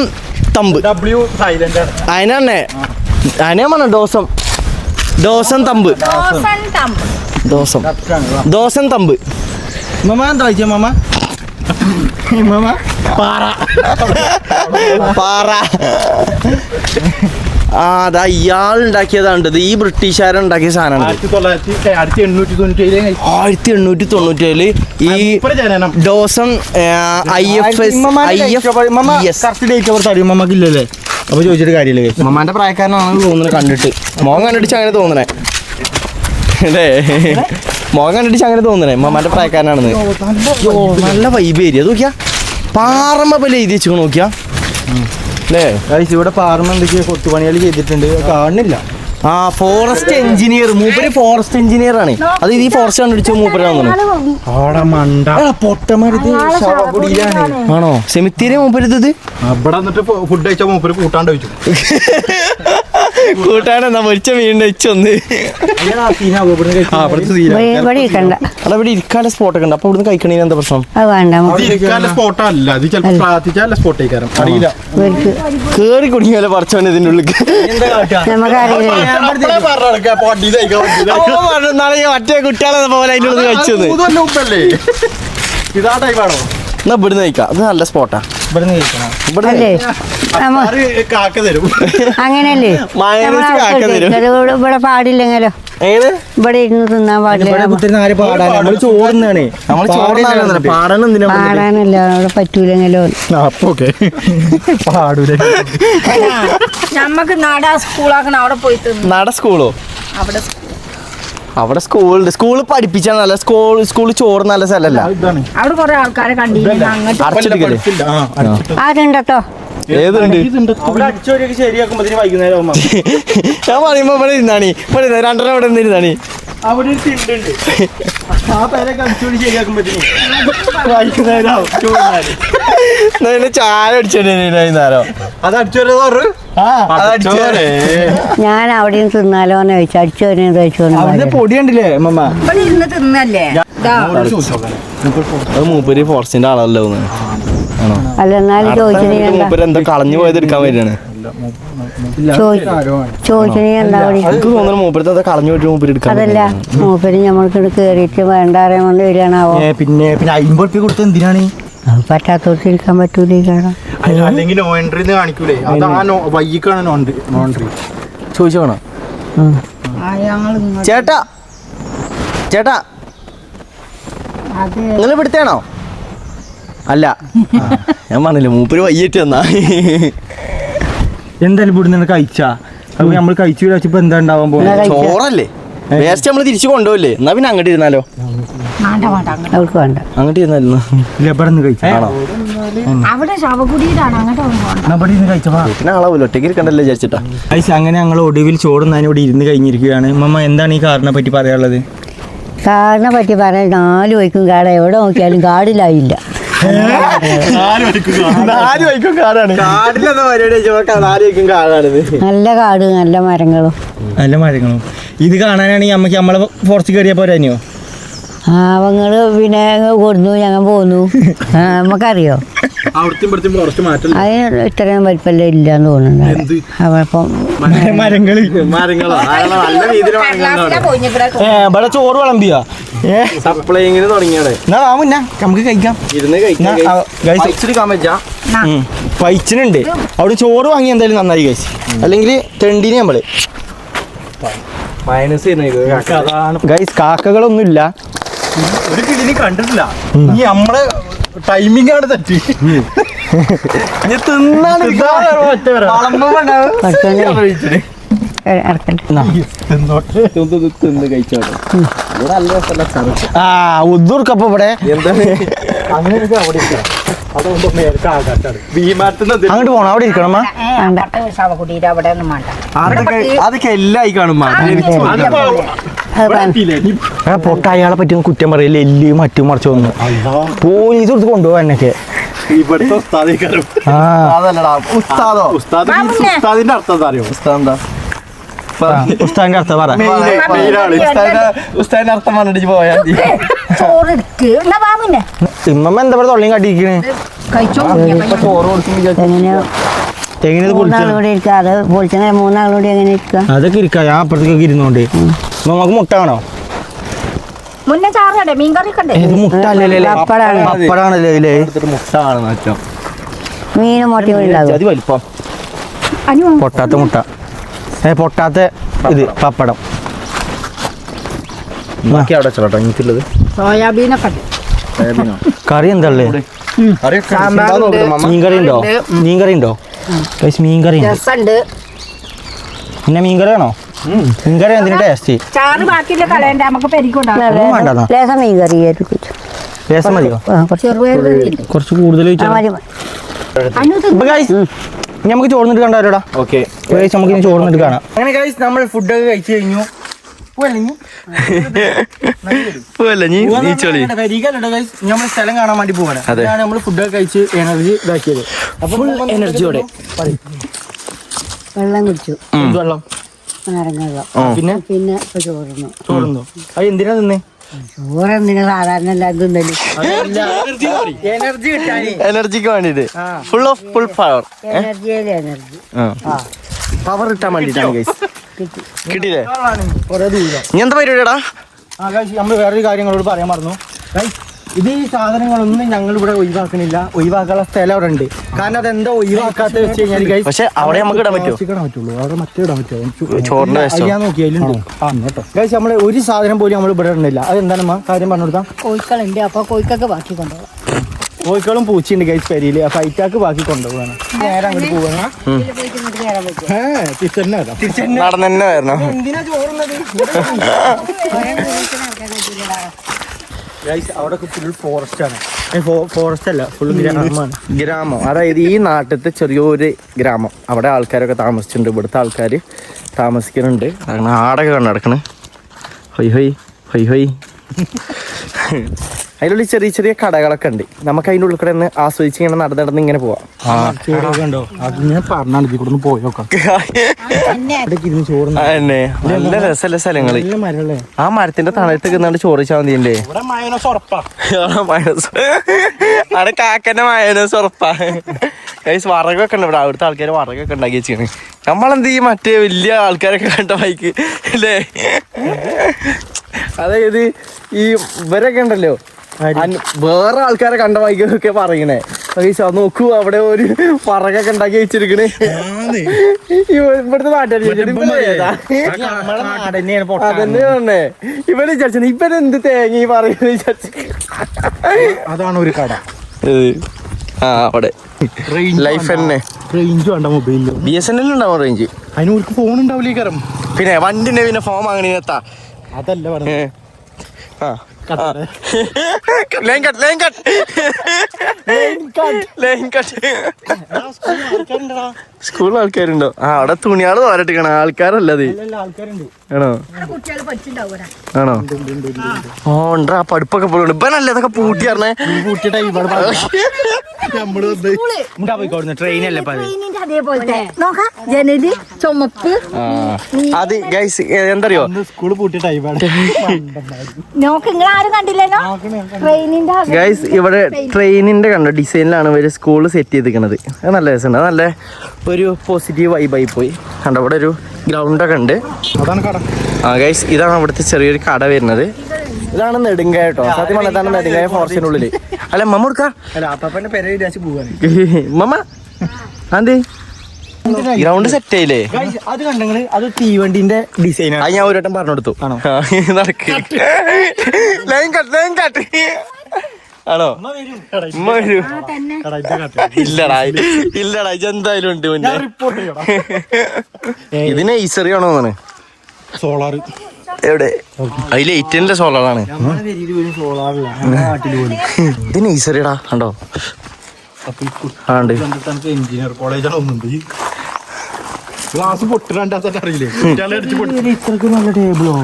തമ്പ് അതിനെ പറഞ്ഞ ദോസം തമ്പ് ദോസം തമ്പ് മമ്മ എന്താ വെച്ചാ മമ്മ പാറ അതാ ഇയാൾ ഉണ്ടാക്കിയതാണ്ടത് ഈ ബ്രിട്ടീഷുകാരുണ്ടാക്കിയ സാധനമാണ് 1897 ഈ ഡോസം മമ്മക്കില്ലല്ലേ അപ്പൊ ചോദിച്ചിട്ട് കാര്യമില്ലേ മമ്മാന്റെ പ്രായക്കാരനാണെന്ന് തോന്നുന്നത് കണ്ടിട്ട് മോൻ കണ്ടിട്ട് അങ്ങനെ തോന്നണേ അല്ലേ മോൻ കണ്ടിട്ട് അങ്ങനെ തോന്നണേ മമ്മാന്റെ പ്രായക്കാരനാണെന്ന് നല്ല വൈബ് ഏരിയ അത് നോക്കിയാ പാറമ്മ പോലെ എഴുതി വെച്ചു നോക്കിയാ അല്ലേ ഇവിടെ പാറമ്മ എന്തൊക്കെയാ കൊത്തുപണികൾ ചെയ്തിട്ടുണ്ട് കാണുന്നില്ല ആ ഫോറസ്റ്റ് എഞ്ചിനീയർ മൂപ്പര് ഫോറസ്റ്റ് എഞ്ചിനീയർ ആണ് അത് ഈ ഫോറസ്റ്റ് കണ്ടുപിടിച്ച മൂപ്പരാണ് ആണോ സെമിത്തേരി മൂപ്പരുത് അവിടെ എന്നിട്ട് ഫുഡ് കഴിച്ച മൂപ്പര് കൂട്ടാണ്ട് വെച്ചു കൂട്ടാണെന്നാ മരിച്ച വീണ്ടും വെച്ചൊന്ന് ഇവിടെ ഇരിക്കണ്ട ഇവിടെ ഇരിക്കാനുള്ള സ്പോട്ടൊക്കെ ഉണ്ട് അപ്പൊ ഇവിടുന്ന് കഴിക്കണേന് എന്താ പ്രശ്നം അത് വേണ്ട സ്പോട്ടല്ല അത് ചിലപ്പോ പ്രാർത്ഥിച്ചാൽ സ്പോട്ടേക്കാരം അറിയില്ല കേറി കുടുങ്ങിയാലോ പറച്ചോണ്ട് ഇതിന്റെ ഉള്ളിൽ നമുക്കറിയില്ല മറ്റേ കുട്ടികളെ പോലെ അതിൻ്റെ ഉള്ളിൽ കഴിച്ചത് ഇതാ ടൈമാണോ എന്നാ ഇവിടുന്ന് കഴിക്കാം അത് നല്ല സ്പോട്ടാ ഇവിടുന്ന് കഴിക്കണം ഇവിടെ അല്ലേ കാക്ക തരും. അങ്ങനെയല്ലേ മയോണൈസ് കാക്ക തരും. ഇവിടെ പാടില്ലെങ്കിലോ ഏത് ഇവിടെ ഇരുന്ന് തിന്നാൻ പാടില്ല നമ്മള് ചോറുന്നാണ് പാടാൻ എന്തിനാ പാടാനല്ല അവിടെ പറ്റൂലെങ്കിലോ അപ്പൊ ഓക്കെ പാടൂല. നമ്മക്ക് നാടാ സ്കൂളാക്കണം അവിടെ പോയി തിന്നു നട സ്കൂളോ? അവിടെ അവിടെ സ്കൂള് പഠിപ്പിച്ചാൽ നല്ല സ്കൂള് ചോറ് നല്ല സ്ഥലമല്ല. അവിടെ കുറെ ആൾക്കാരെ കണ്ടില്ല അങ്ങോട്ട് അടച്ചെടുക്കല് ആരുണ്ടോ ഏതുണ്ട്? അടിച്ചോരിയൊക്കെ ശരിയാക്കുമ്പോ വൈകുന്നേരം ആവുമ്പോ ഞാൻ പറയുമ്പോ ഇവിടെ ഇരുന്നാണി രണ്ടെണ്ണം ഇവിടെ നിന്നിരുന്നാണി. അവിടെ ഒരു തിണ്ടുണ്ട്. ആ പേരൊക്കെ അടിച്ചോടി ശരിയാക്കുമ്പോഴത്തേക്കും വൈകുന്നേരം ആവും ചോറിനാല്. ചായ അടിച്ചോണ്ടിരുന്നോ? അത് അടിച്ചോരോ പറഞ്ഞു. ഞാൻ അവിടെയും തിന്നാലോ എന്ന് ചോദിച്ചു അടിച്ചോനെ അവിടുത്തെ പൊടി കണ്ടില്ലേ അമ്മ? ഇവിടെ ഇരുന്ന് തിന്നല്ലേ അത് മൂപ്പര് ഫോറസ്റ്റിന്റെ ആളല്ലോ. ആണോ? അല്ല എന്നാലും ചോദിച്ചിട്ട് മൂപ്പര് എന്താ കളഞ്ഞു പോയത് എടുക്കാൻ വരികയാണ്. ചോദിച്ചിട്ട് എന്താ എനിക്ക് തോന്നുന്നു മൂപ്പരത്തെ എന്താ കളഞ്ഞു പോയിട്ട് മൂപ്പര് എടുക്കാൻ. അതല്ല മൂപ്പര് ഞമ്മൾക്ക് കേറിയിട്ട് വേണ്ട അറിയാൻ കൊണ്ട് വരികയാണാവോ. പിന്നെ 50 ഉറുപ്പിക കൊടുത്ത് എന്തിനാണ്? അത് പറ്റാത്തോട്ട് ഇരിക്കാൻ പറ്റൂലേ കാരണം അല്ലെങ്കിൽ നോ എൻട്രി കാണിക്കൂലേ? അത് ആ വൈകിക്കാണ് നോ എൻട്രി. ചോദിച്ചോണോ? ചേട്ടാ ചേട്ടാ അത് നിങ്ങൾ ഇവിടുത്തെയാണോ? അല്ല ഞാൻ പറഞ്ഞില്ല മൂപ്പര് വയ്യിട്ട് തന്നാ. എന്തായാലും ഇവിടുന്ന് കഴിച്ചാ അപ്പൊ നമ്മൾ കഴിച്ചു വെച്ചപ്പോ എന്താ ഉണ്ടാവാൻ പോകുന്നത്? ചോറല്ലേ വേസ്റ്റ് നമ്മള് തിരിച്ചു കൊണ്ടുപോയില്ലേ? എന്നാ പിന്നെ അങ്ങോട്ട് ഇരുന്നാലോ? അവൾക്ക് വേണ്ട അങ്ങോട്ട് ഇരുന്നായിരുന്നു. ഇവിടെ നിന്ന് കഴിച്ചാണോ? അവിടെ ശവകുടിയിലാണ് അങ്ങോട്ട് ഇവിടെ ഇരുന്ന് കഴിച്ചപ്പാ പിന്നെ ആളാവൂല്ലോ ഒറ്റയ്ക്ക് ഇരിക്കണ്ടല്ലോ വിചാരിച്ചിട്ടാ. അങ്ങനെ ഞങ്ങൾ ഒടുവിൽ ചോറുന്നാൻ ഇവിടെ ഇരുന്ന് കഴിഞ്ഞിരിക്കുകയാണ്. മമ്മ എന്താണ് ഈ കാറിനെ പറ്റി പറയാനുള്ളത്? കാടിനെ പറ്റി പറയാൻ 4 വയ്ക്കും കാട് എവിടെ നോക്കിയാലും കാടിലായില്ല. 4 വൈക്കും കാടാണ്. കാടിലെന്താ പരിപാടി? 4 വൈക്കും കാടാണിത്. നല്ല കാട് നല്ല മരങ്ങളും നല്ല മരങ്ങളും. ഇത് കാണാനാണെങ്കിൽ അമ്മക്ക് നമ്മളെ ഫോറസ്റ്റ് കയറിയാ പോരാനിയോ? പാവങ്ങള് പിന്നെ കൊടുന്നു ഞങ്ങൾ പോന്നു. നമുക്കറിയോ അതിന് ഇത്രയും വലിപ്പല്ല ഇല്ലാന്ന് തോന്നുന്നുണ്ട്. അപ്പം മരങ്ങള് ഇവിടെ ചോറ് വിളമ്പിയാ സപ്ലൈങ്ങിന് തുടങ്ങിയാണ്. എന്നാ മുന്നേ നമുക്ക് കഴിക്കാം. ഇരുന്ന് കഴിക്കാൻ പറ്റാ. പൈച്ചിനുണ്ട് അവിടെ ചോറ് വാങ്ങി എന്തായാലും നന്നായി കഴിച്ചു. അല്ലെങ്കിൽ തെണ്ടിന് നമ്മള് ഗൈസ് കാക്കകളൊന്നുമില്ല. ഒരു കിളിനെ കണ്ടിട്ടില്ല. ഈ നമ്മളെ ടൈമിംഗ് ആണ് തെറ്റി. ഉദ്ദൂർക്കപ്പ ഇവിടെ അങ്ങോട്ട് പോണം. അവിടെ ഇരിക്കണം ശവകുടിയുടെ അവിടെ ഒന്നും വേണ്ട. അതൊക്കെ എല്ലായി കാണും. പൊട്ട അയാളെ പറ്റി കുറ്റം പറയില്ല. എല്ല് മറ്റും മറിച്ച് വന്നു പോലീസ് കൊടുത്ത് കൊണ്ടുപോകാൻ എന്നൊക്കെ. ഉസ്താദിന്റെ അർത്ഥം അറിയോ? ഉസ്താദ് ഉസ്താദിന്റെ അർത്ഥം പറ. ഉസ്താദിന്റെ അർത്ഥം പറഞ്ഞിട്ട് പോയാൽ ഇമ്മ എന്താ പറയുക തൊള്ളിയും കാട്ടിയിരിക്കണേ? ചോറ് കൊടുക്കും. എങ്ങനെ മൂന്നാളൂടെ ഇരിക്കുക. അത് പൊളിച്ച 3 ആളൂടെ എങ്ങനെ ഇരിക്കുക? അതൊക്കെ ഇരിക്കാം. ഞാൻ അപ്പുറത്തേക്കൊക്കെ ഇരുന്നോണ്ട്. നമുക്ക് മുട്ട വേണോ? മുന്നേ ചാറടെ മീൻകറി കണ്ടേ? മുട്ട അല്ലല്ലേ? പപ്പടാണ്. പപ്പടാണല്ലേ ഇതില്? മുട്ട ആണ് മാറ്റം. മീനും മുട്ടയും ഉണ്ടാകും. അത് വലിപ്പം. പൊട്ടാത്ത മുട്ട. പൊട്ടാത്ത ഇത് പപ്പടം. ബാക്കി അവിടെ വെച്ചോട്ടോ എനിക്കുള്ളത്. സോയാബീനൊക്കെ കറി എന്താ ഉള്ളത്? മീൻകറി ഉണ്ടോ? മീൻകറി ഉണ്ടോ? മീൻകറി രസമുണ്ട്. പിന്നെ മീൻകറി ആണോ? മീൻകറി എന്തിനാ ടേസ്റ്റ്? ചാറ് ബാക്കിയുള്ള കളയണ്ട നമുക്ക് പെരിക്കൊണ്ടാകും. വേണ്ടതാ. ലേസം മീൻ കറി രസം മതിയോ? കുറച്ച് കൂടുതൽ നമുക്ക് ചോർന്നിട്ട് കണ്ടാലോടാ. ഓക്കെ നമുക്ക് ഇനി ചോർന്നിട്ട് കാണാം. അങ്ങനെ ഗൈസ് നമ്മൾ ഫുഡൊക്കെ കഴിച്ചു കഴിഞ്ഞു. നമ്മൾ സ്ഥലം കാണാൻ വേണ്ടി പോവാണ്. അതാണ് നമ്മൾ ഫുഡൊക്കെ കഴിച്ച് എനർജി ഇതാക്കിയത്. അപ്പൊ എനർജിയോടെ വെള്ളം കുടിച്ചു. വെള്ളം വെള്ളം പിന്നെ പിന്നെ ഇപ്പൊ ചോറുന്നു. ചോറുന്നോ? അത് എന്തിനാ തിന്നേ? ചോറെന്തിനാ സാധാരണ എല്ലാവരും തിന്നല്? എനർജി കിട്ടാൻ എനർജിക്ക് വേണ്ടിട്ട് ഫുൾ പവർ. എനർജിയിലെ എനർജി പവർ കിട്ടാൻ വേണ്ടിട്ടാണ് ഗൈസ്. കിട്ടിയില്ലേ? കുറെ ദൂരം. ഇനി എന്താ പരിപാടിയാടാ? നമ്മൾ വേറൊരു കാര്യങ്ങളോട് പറയാൻ മറന്നു. ഇത് ഈ സാധനങ്ങളൊന്നും ഞങ്ങൾ ഇവിടെ ഒഴിവാക്കണില്ല. ഒഴിവാക്കാനുള്ള സ്ഥലം അവിടെ ഉണ്ട്. കാരണം അതെന്താ ഒഴിവാക്കാത്ത വെച്ച് കഴിഞ്ഞാൽ guys, പക്ഷെ അവിടെ നമുക്ക് ഇടാൻ പറ്റുമോ? ഇടാൻ പറ്റുള്ളൂ. അവിടെ മറ്റേ ഇടാൻ പറ്റുമോ? ചോറിന്റെ waste ഓ? ഞാൻ നോക്കിയാലും ഗൈസ് നമ്മള് ഒരു സാധനം പോലും നമ്മൾ ഇവിടെ ഇടുന്നില്ല. അതെന്താണ് കാര്യം പറഞ്ഞു കൊടുത്താൽ? കോഴിക്കളുണ്ട്, അപ്പൊ കോഴിക്കൊക്കെ ബാക്കി കൊണ്ടുപോകാം. കോഴിക്കളും പൂച്ചയുണ്ട് ഗൈസ് പെരിയില്. അപ്പൊ അയിറ്റാക്ക് ബാക്കി കൊണ്ടുപോകാണ്. നേരെ അങ്ങോട്ട് പോവാണ്. നടന്ന് തന്നെ വരണം. എന്തിനാ ചോറുന്നത്? ഗൈസ് അവിടെ ഫുൾ ഫോറസ്റ്റ് ആണ്. ഫോറസ്റ്റ് അല്ല, ഫുൾ ഗ്രാമമാണ്. ഗ്രാമം, അതായത് ഈ നാട്ടിലത്തെ ചെറിയൊരു ഗ്രാമം. അവിടെ ആൾക്കാരൊക്കെ താമസിച്ചിട്ടുണ്ട്. ഇവിടുത്തെ ആൾക്കാർ താമസിക്കുന്നുണ്ട്. അങ്ങനെ ആടൊക്കെ കണ്ടടക്കണ്. ഹൊയ് ഹൊയ് ഹൊയ് ഹൊയ്. അതിലുള്ള ചെറിയ ചെറിയ കടകളൊക്കെ ഉണ്ട്. നമുക്ക് അതിൻ്റെ ഉള്ളിൽ കൂടെ ഒന്ന് ആസ്വദിച്ച് ഇങ്ങനെ നടന്നിടന്ന് ഇങ്ങനെ പോവാം. ഉണ്ടോ അത് ഞാൻ പറഞ്ഞാണ് ഇതിൽ കൂടെ ഒന്ന് പോയോക്കാം. ചോറ് അതന്നെ നല്ല രസമല്ല സ്ഥലങ്ങള്. മരല്ലേ ആ മരത്തിന്റെ തണലത്ത് നിന്നാണ്ട് ചോറ് വെച്ചാൽ മതിയല്ലേ. അവിടെ കാക്കന്റെ മയോനൈസ് ഉറപ്പാ. ഗൈസ് വറകൊക്കെ ഉണ്ട് ഇവിടെ. അവിടുത്തെ ആൾക്കാർ വറകൊക്കെ ഉണ്ടാക്കി വെച്ചാണ്. നമ്മളെന്ത് ഈ മറ്റേ വലിയ ആൾക്കാരൊക്കെ കണ്ട ബൈക്ക് അല്ലേ? അതായത് ഈ ഇവരൊക്കെ ഉണ്ടല്ലോ, വേറെ ആൾക്കാരെ കണ്ട ബൈക്കൊക്കെ പറയണേ. നോക്കൂ അവിടെ ഒരു പറകൊക്കെ ഉണ്ടാക്കി വെച്ചിരിക്കണേ. ഇവിടുത്തെ അതന്നെ പറഞ്ഞേ. ഇവര് വിചാരിച്ചു ഇവരെന്ത് തേങ്ങ പറയുന്നത് വിചാരിച്ചു. അതാണ് ഒരു കട. ആ അവിടെ ലൈഫ് തന്നെ. റേഞ്ച് വേണ്ട മൊബൈലില്. BSNL ഉണ്ടാവും റേഞ്ച്. അതിന് ഒരു ഫോൺ ഉണ്ടാവില്ലേ കാരണം. പിന്നെ വണ്ടിന്റെ പിന്നെ ഫോം അങ്ങനെ എത്താ. അതല്ല പറഞ്ഞത്. സ്കൂളിൽ ആൾക്കാരുണ്ടോ? ആ അവിടെ തുണിയാള് തോരട്ടിക്കണ ആൾക്കാരല്ലത്. ആണോ ആണോ? ഓ ഉണ്ടാ പഠിപ്പൊക്കെ പോലുണ്ട്. ഇപ്പനല്ലേ ഇതൊക്കെ പൂട്ടി പറഞ്ഞേ. പൂട്ടിട്ടാ ട്രെയിനല്ലേ ജനല് ചുമപ്പ്. അത് ഗൈസ് എന്തറിയോ, സ്കൂള് പൂട്ടിയ ടൈമാണ്. നോക്ക്, നിങ്ങൾ ആരും കണ്ടില്ലല്ലോ ട്രെയിനിന്റെ. ഗൈസ് ഇവിടെ ട്രെയിനിന്റെ കണ്ടോ ഡിസൈനിലാണ് ഇവര് സ്കൂള് സെറ്റ് ചെയ്തിരിക്കണത്. അത് നല്ല രസമുണ്ട്. നല്ല ഒരു പോസിറ്റീവ് വൈബായി പോയി. കണ്ടോ ഇവിടെ ഒരു ഗ്രൗണ്ടൊക്കെ ഉണ്ട്. അതാണ് കട. ആ ഗൈസ് ഇതാണ് അവിടുത്തെ ചെറിയൊരു കട വരുന്നത്. ഇതാണ് നെടുങ്കായ കേട്ടോ. സത്യം പറഞ്ഞാൽ ഇതാണ് നെടുങ്കായ ഫോറസ്റ്റിനുള്ളില്. അല്ല മമ്മ കൊടുക്കാ മമ്മ അതെ ഗ്രൗണ്ട് സെറ്റ് ആയില്ലേ? അത് കണ്ടെങ്കിൽ അത് തീവണ്ടിന്റെ ഡിസൈൻ ആണ്. അത് ഞാൻ ഒരു വട്ടം പറഞ്ഞു കൊടുത്തു. നടക്ക് ലൈൻ കട്ട് ലൈൻ കട്ട് ആണോ? ഉമ്മ വരൂ. ഇല്ലടാ ഇല്ലടാ ഇതെന്തായാലും ഉണ്ട് മുന്നേ. ഇതിന് ഈസറി ആണോ എന്നാണ്. സോളാർ എവിടെ? അതിൽ 8 സോളാറാണ്. ഇതിന് ഈസറിടാ കണ്ടോ? എഞ്ചിനീയർ കോളേജാണ് ഒന്നുണ്ട്. ഗ്ലാസ് പൊട്ടിരണ്ടറിയില്ലേ? ഇത്രക്ക് നല്ല ടേബിളോ?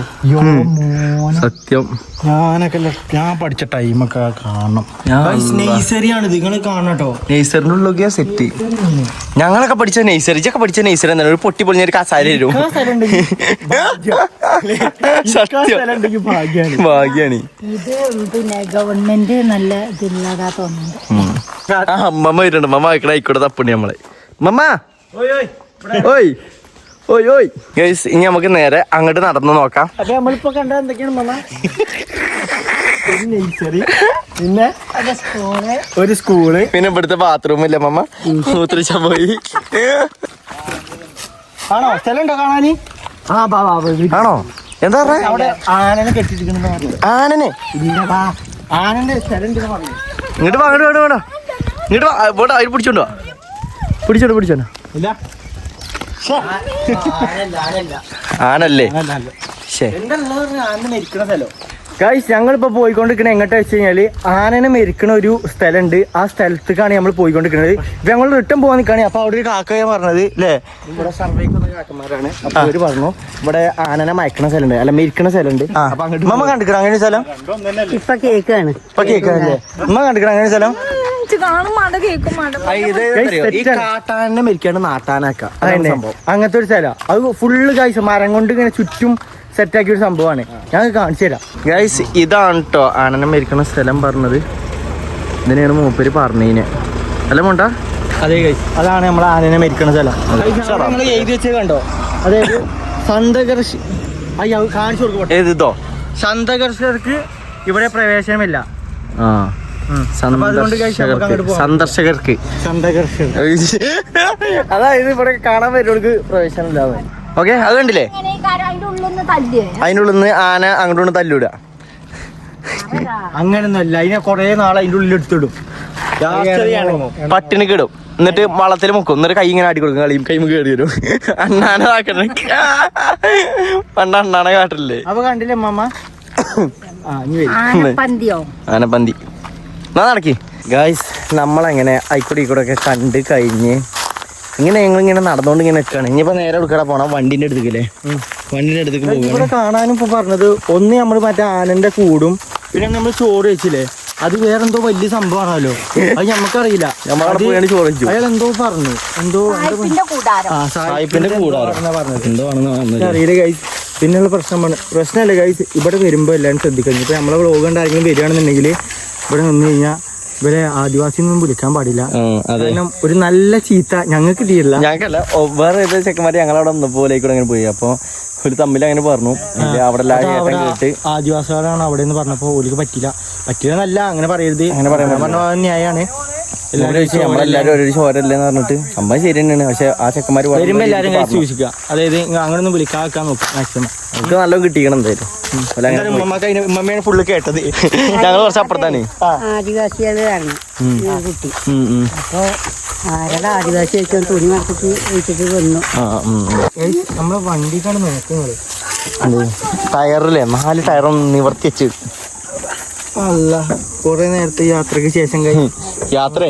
സത്യം ഞാൻ പഠിച്ച ടൈമൊക്കെ കാണണം. നെയ്സറിയാണ് ഇത്, നിങ്ങൾ കാണട്ടോ. നെയ്സറിന്റെ ഉള്ളൊക്കെ സെറ്റ്. ഞങ്ങളൊക്കെ പഠിച്ച നെയ്സറി, ഇതൊക്കെ പഠിച്ച നെയ്സറി എന്താണ് ഒരു പൊട്ടി പൊളിഞ്ഞൊരു കസാര തരും. ഭാഗ്യാണ്. ഇത് പിന്നെ ഗവൺമെന്റ് നല്ല ഇതില്ലാതാ തോന്നുന്നുണ്ട്. അമ്മമ്മ വരുന്നുണ്ട്. മമ്മ വയ്ക്കണ ആയിക്കോട്ടെ തപ്പുണ്ട് നമ്മളെ. മമ്മ ഓയ് ഓയ് ഓയ് ഗൈസ് ഇനി നമുക്ക് നേരെ അങ്ങോട്ട് നടന്നു നോക്കാം. അപ്പൊ നമ്മളിപ്പോ കണ്ട എന്തൊക്കെയാണ് മമ്മ? നെയ്സറി, പിന്നെ ഒരു സ്കൂള്, പിന്നെ ഇവിടുത്തെ ബാത്റൂം ഇല്ല മമ്മ മൂത്രിച്ച പോയി. ആണോ? സ്ഥലമുണ്ടോ കാണാന്? ആണോ? എന്താ പറഞ്ഞ? അവിടെ ആനനെ കെട്ടിയിരിക്കണെന്ന് പറഞ്ഞു. ആനനെ ആനന്റെ സ്ഥലം ഉണ്ടെന്ന് പറഞ്ഞു. ഇങ്ങോട്ട് വാ അങ്ങോട്ട് വേണ്ട വേണ്ട ഇങ്ങോട്ട് വാ. ഇവിടെ അതിൽ പിടിച്ചോണ്ടോ പിടിച്ചോണ്ടോ ഇല്ല ആനല്ലേ? ഗൈസ് ഞങ്ങളിപ്പോ പോയിക്കൊണ്ടിരിക്കണ എങ്ങോട്ടാ വെച്ച് കഴിഞ്ഞാല് ആനനെ മരിക്കണ ഒരു സ്ഥലമുണ്ട്. ആ സ്ഥലത്തേക്കാണ് നമ്മൾ പോയിക്കൊണ്ടിരിക്കുന്നത്. ഇപ്പൊ ഞങ്ങൾ റിട്ടേൺ പോകാൻ നിൽക്കുകയാണ്. അപ്പൊ അവിടെ ഒരു കാക്കയെ പറഞ്ഞത് അല്ലേ, ഇവിടെ സർവേക്കുന്ന കാക്കന്മാരാണ്. അപ്പൊ അവര് പറഞ്ഞു ഇവിടെ ആനനെ മയക്കണ സ്ഥലമുണ്ട്, അല്ല മരിക്കണ സ്ഥലമുണ്ട്. അപ്പൊ അങ്ങോട്ട് മമ്മ കണ്ടിക്കണം അങ്ങനെ സ്ഥലം? ഇപ്പൊ കേക്കാണ്. ഇപ്പൊ കേൾക്കാനല്ലേ അമ്മ കണ്ടിക്കണം അങ്ങനെ സ്ഥലം? ഈ കാട്ടാനെ മരിക്കാണ് നാട്ടാനാക്ക. അങ്ങനത്തെ ഒരു സ്ഥലം. അത് ഫുള്ള് ഗൈസ് മരം കൊണ്ട് ഇങ്ങനെ ചുറ്റും സെറ്റാക്കിയ ഒരു സംഭവമാണ്. ഞാൻ കാണിച്ചു തരാം. ഗൈസ് ഇതാണ് കേട്ടോ ആനനെ മരിക്കണ സ്ഥലം പറഞ്ഞത്. ഇതിനെയാണ് മൂപ്പര് പറഞ്ഞതിനെ. അല്ല മോണ്ട? അതെ ഗൈസ് അതാണ് നമ്മളെ ആനനെ മരിക്കണ സ്ഥലം. നിങ്ങൾ എഴുതി വെച്ചത് കണ്ടോ? അതായത് സന്തകർഷി കാണിച്ചു കൊടുക്കും. ഏതോ സന്തകർഷകർക്ക് ഇവിടെ പ്രവേശനമില്ല. ആ അപ്പൊ അതുകൊണ്ട് guys നമുക്ക് അങ്ങോട്ട് പോകാം. സന്ദർശകർക്ക് അതായത് ഇവിടെ കാണാൻ വരുന്നവർക്ക് പ്രവേശനം ഇല്ലാതെ. ഓക്കെ, അത് കണ്ടില്ലേ? അതിന്റെ ഉള്ളിൽ നിന്ന് തല്ലിയേ അതിനുള്ളിൽ നിന്ന് ആന അങ്ങോട്ട് തല്ലൂട. അങ്ങനൊന്നുമല്ല, അതിനെ കൊറേ നാളെ അതിന്റെ ഉള്ളിൽ എടുത്തിടും. പട്ടിണിക്ക് ഇടും, എന്നിട്ട് വള്ളത്തിൽ മുക്കും, എന്നിട്ട് കൈ ഇങ്ങനെ ആട്ടി കൊടുക്കും, കളിയും കൈ കേടി വരും. അണ്ണാനെ കാട്ടണ പണ്ട് അണ്ണാനെ കാട്ടില്ലേ? അപ്പൊ കണ്ടില്ലേ മാമ? ആനപ്പന്തിയോ? ആനപ്പന്തി. എന്നാ നടക്കി ഗായ്സ്, നമ്മളങ്ങനെ ആയിക്കോട്ടെ ഒക്കെ കണ്ട് കഴിഞ്ഞ് ഇങ്ങനെ ഞങ്ങളിങ്ങനെ നടന്നുകൊണ്ട് ഇങ്ങനെ നിൽക്കുകയാണ്. ഇനിയിപ്പോ നേരെ എടുക്കടാ പോണം, വണ്ടിന്റെ അടുത്തേക്കല്ലേ? വണ്ടിന്റെ അടുത്തേക്ക് ഇവിടെ പോകും. കാണാനും ഇപ്പൊ പറഞ്ഞത് ഒന്ന് നമ്മള് മറ്റേ ആനന്റെ കൂടും, പിന്നെ നമ്മൾ ചോറ് വെച്ചില്ലേ, അത് വേറെന്തോ വലിയ സംഭവമാണല്ലോ, അത് ഞമ്മക്കറിയില്ല. നമ്മളവിടെ പോയാണ് ചോറ് വെച്ചു. അയാൾ എന്തോ പറഞ്ഞു, എന്തോ സായിപ്പിന്റെ കൂടാരം. സായിപ്പിന്റെ കൂടാരം പറഞ്ഞത് എന്തോ ആണെന്ന് അറിയില്ല ഗൈസ്. പിന്നെയുള്ള പ്രശ്നമല്ല ഗൈസ്, ഇവിടെ വരുമ്പോ എല്ലാവരും ശ്രദ്ധിക്കണം. ഇപ്പൊ നമ്മളെ വ്ളോഗ് കണ്ട് ആരെങ്കിലും വരികയാണെന്നുണ്ടെങ്കിൽ ഇവിടെ നിന്ന് കഴിഞ്ഞാൽ ഇവരെ ആദിവാസിയൊന്നും വിളിക്കാൻ പാടില്ല. കാരണം ഒരു നല്ല ചീത്ത ഞങ്ങൾക്ക് തീരില്ല. ഞങ്ങൾക്കല്ല, വേറെ ഏത് ചെക്കന്മാര് ഞങ്ങളവിടെ വന്നപ്പോലെ അങ്ങനെ പോയി. അപ്പൊ ഒരു തമ്മിൽ അങ്ങനെ പറഞ്ഞു, അവിടെ കേട്ട് ആദിവാസികളാണ് അവിടെ നിന്ന് പറഞ്ഞപ്പോ ഓലിക്ക് പറ്റില്ലെന്നല്ല, അങ്ങനെ പറയരുത്, അങ്ങനെ പറഞ്ഞ ന്യായാണ്. നമ്മളെല്ലാരും ഒരു ചോരല്ലേന്ന് പറഞ്ഞിട്ട് സംഭവം ശരി തന്നെയാണ്. പക്ഷെ ആ ചെക്കന്മാര് വരുമ്പോ എല്ലാരും കഴിച്ച് സൂക്ഷിക്കുക, അതായത് അങ്ങനൊന്നും വിളിക്കാക്കാൻ നോക്കും മാക്സിമം. നമുക്ക് നല്ല കിട്ടിക്കണം എന്തായാലും. ഉമ്മമ്മയാണ് ഫുള്ള് കേട്ടത്. ഞങ്ങൾ കുറച്ച് അപ്പുറത്താണ്. ആദിവാസികളാണ് കുട്ടി. അപ്പൊ ആരുടെ ആദിവാസി വെച്ചാൽ തുണി മറച്ചിട്ട് വെച്ചിട്ട് വന്നു. നമ്മളെ വണ്ടിക്കാണ് നോക്കുന്നത്. ടയറില്ലേ 4 ടയറും നിവർത്തി വെച്ച്. അല്ല, കൊറേ നേരത്തെ യാത്രക്ക് ശേഷം യാത്രേ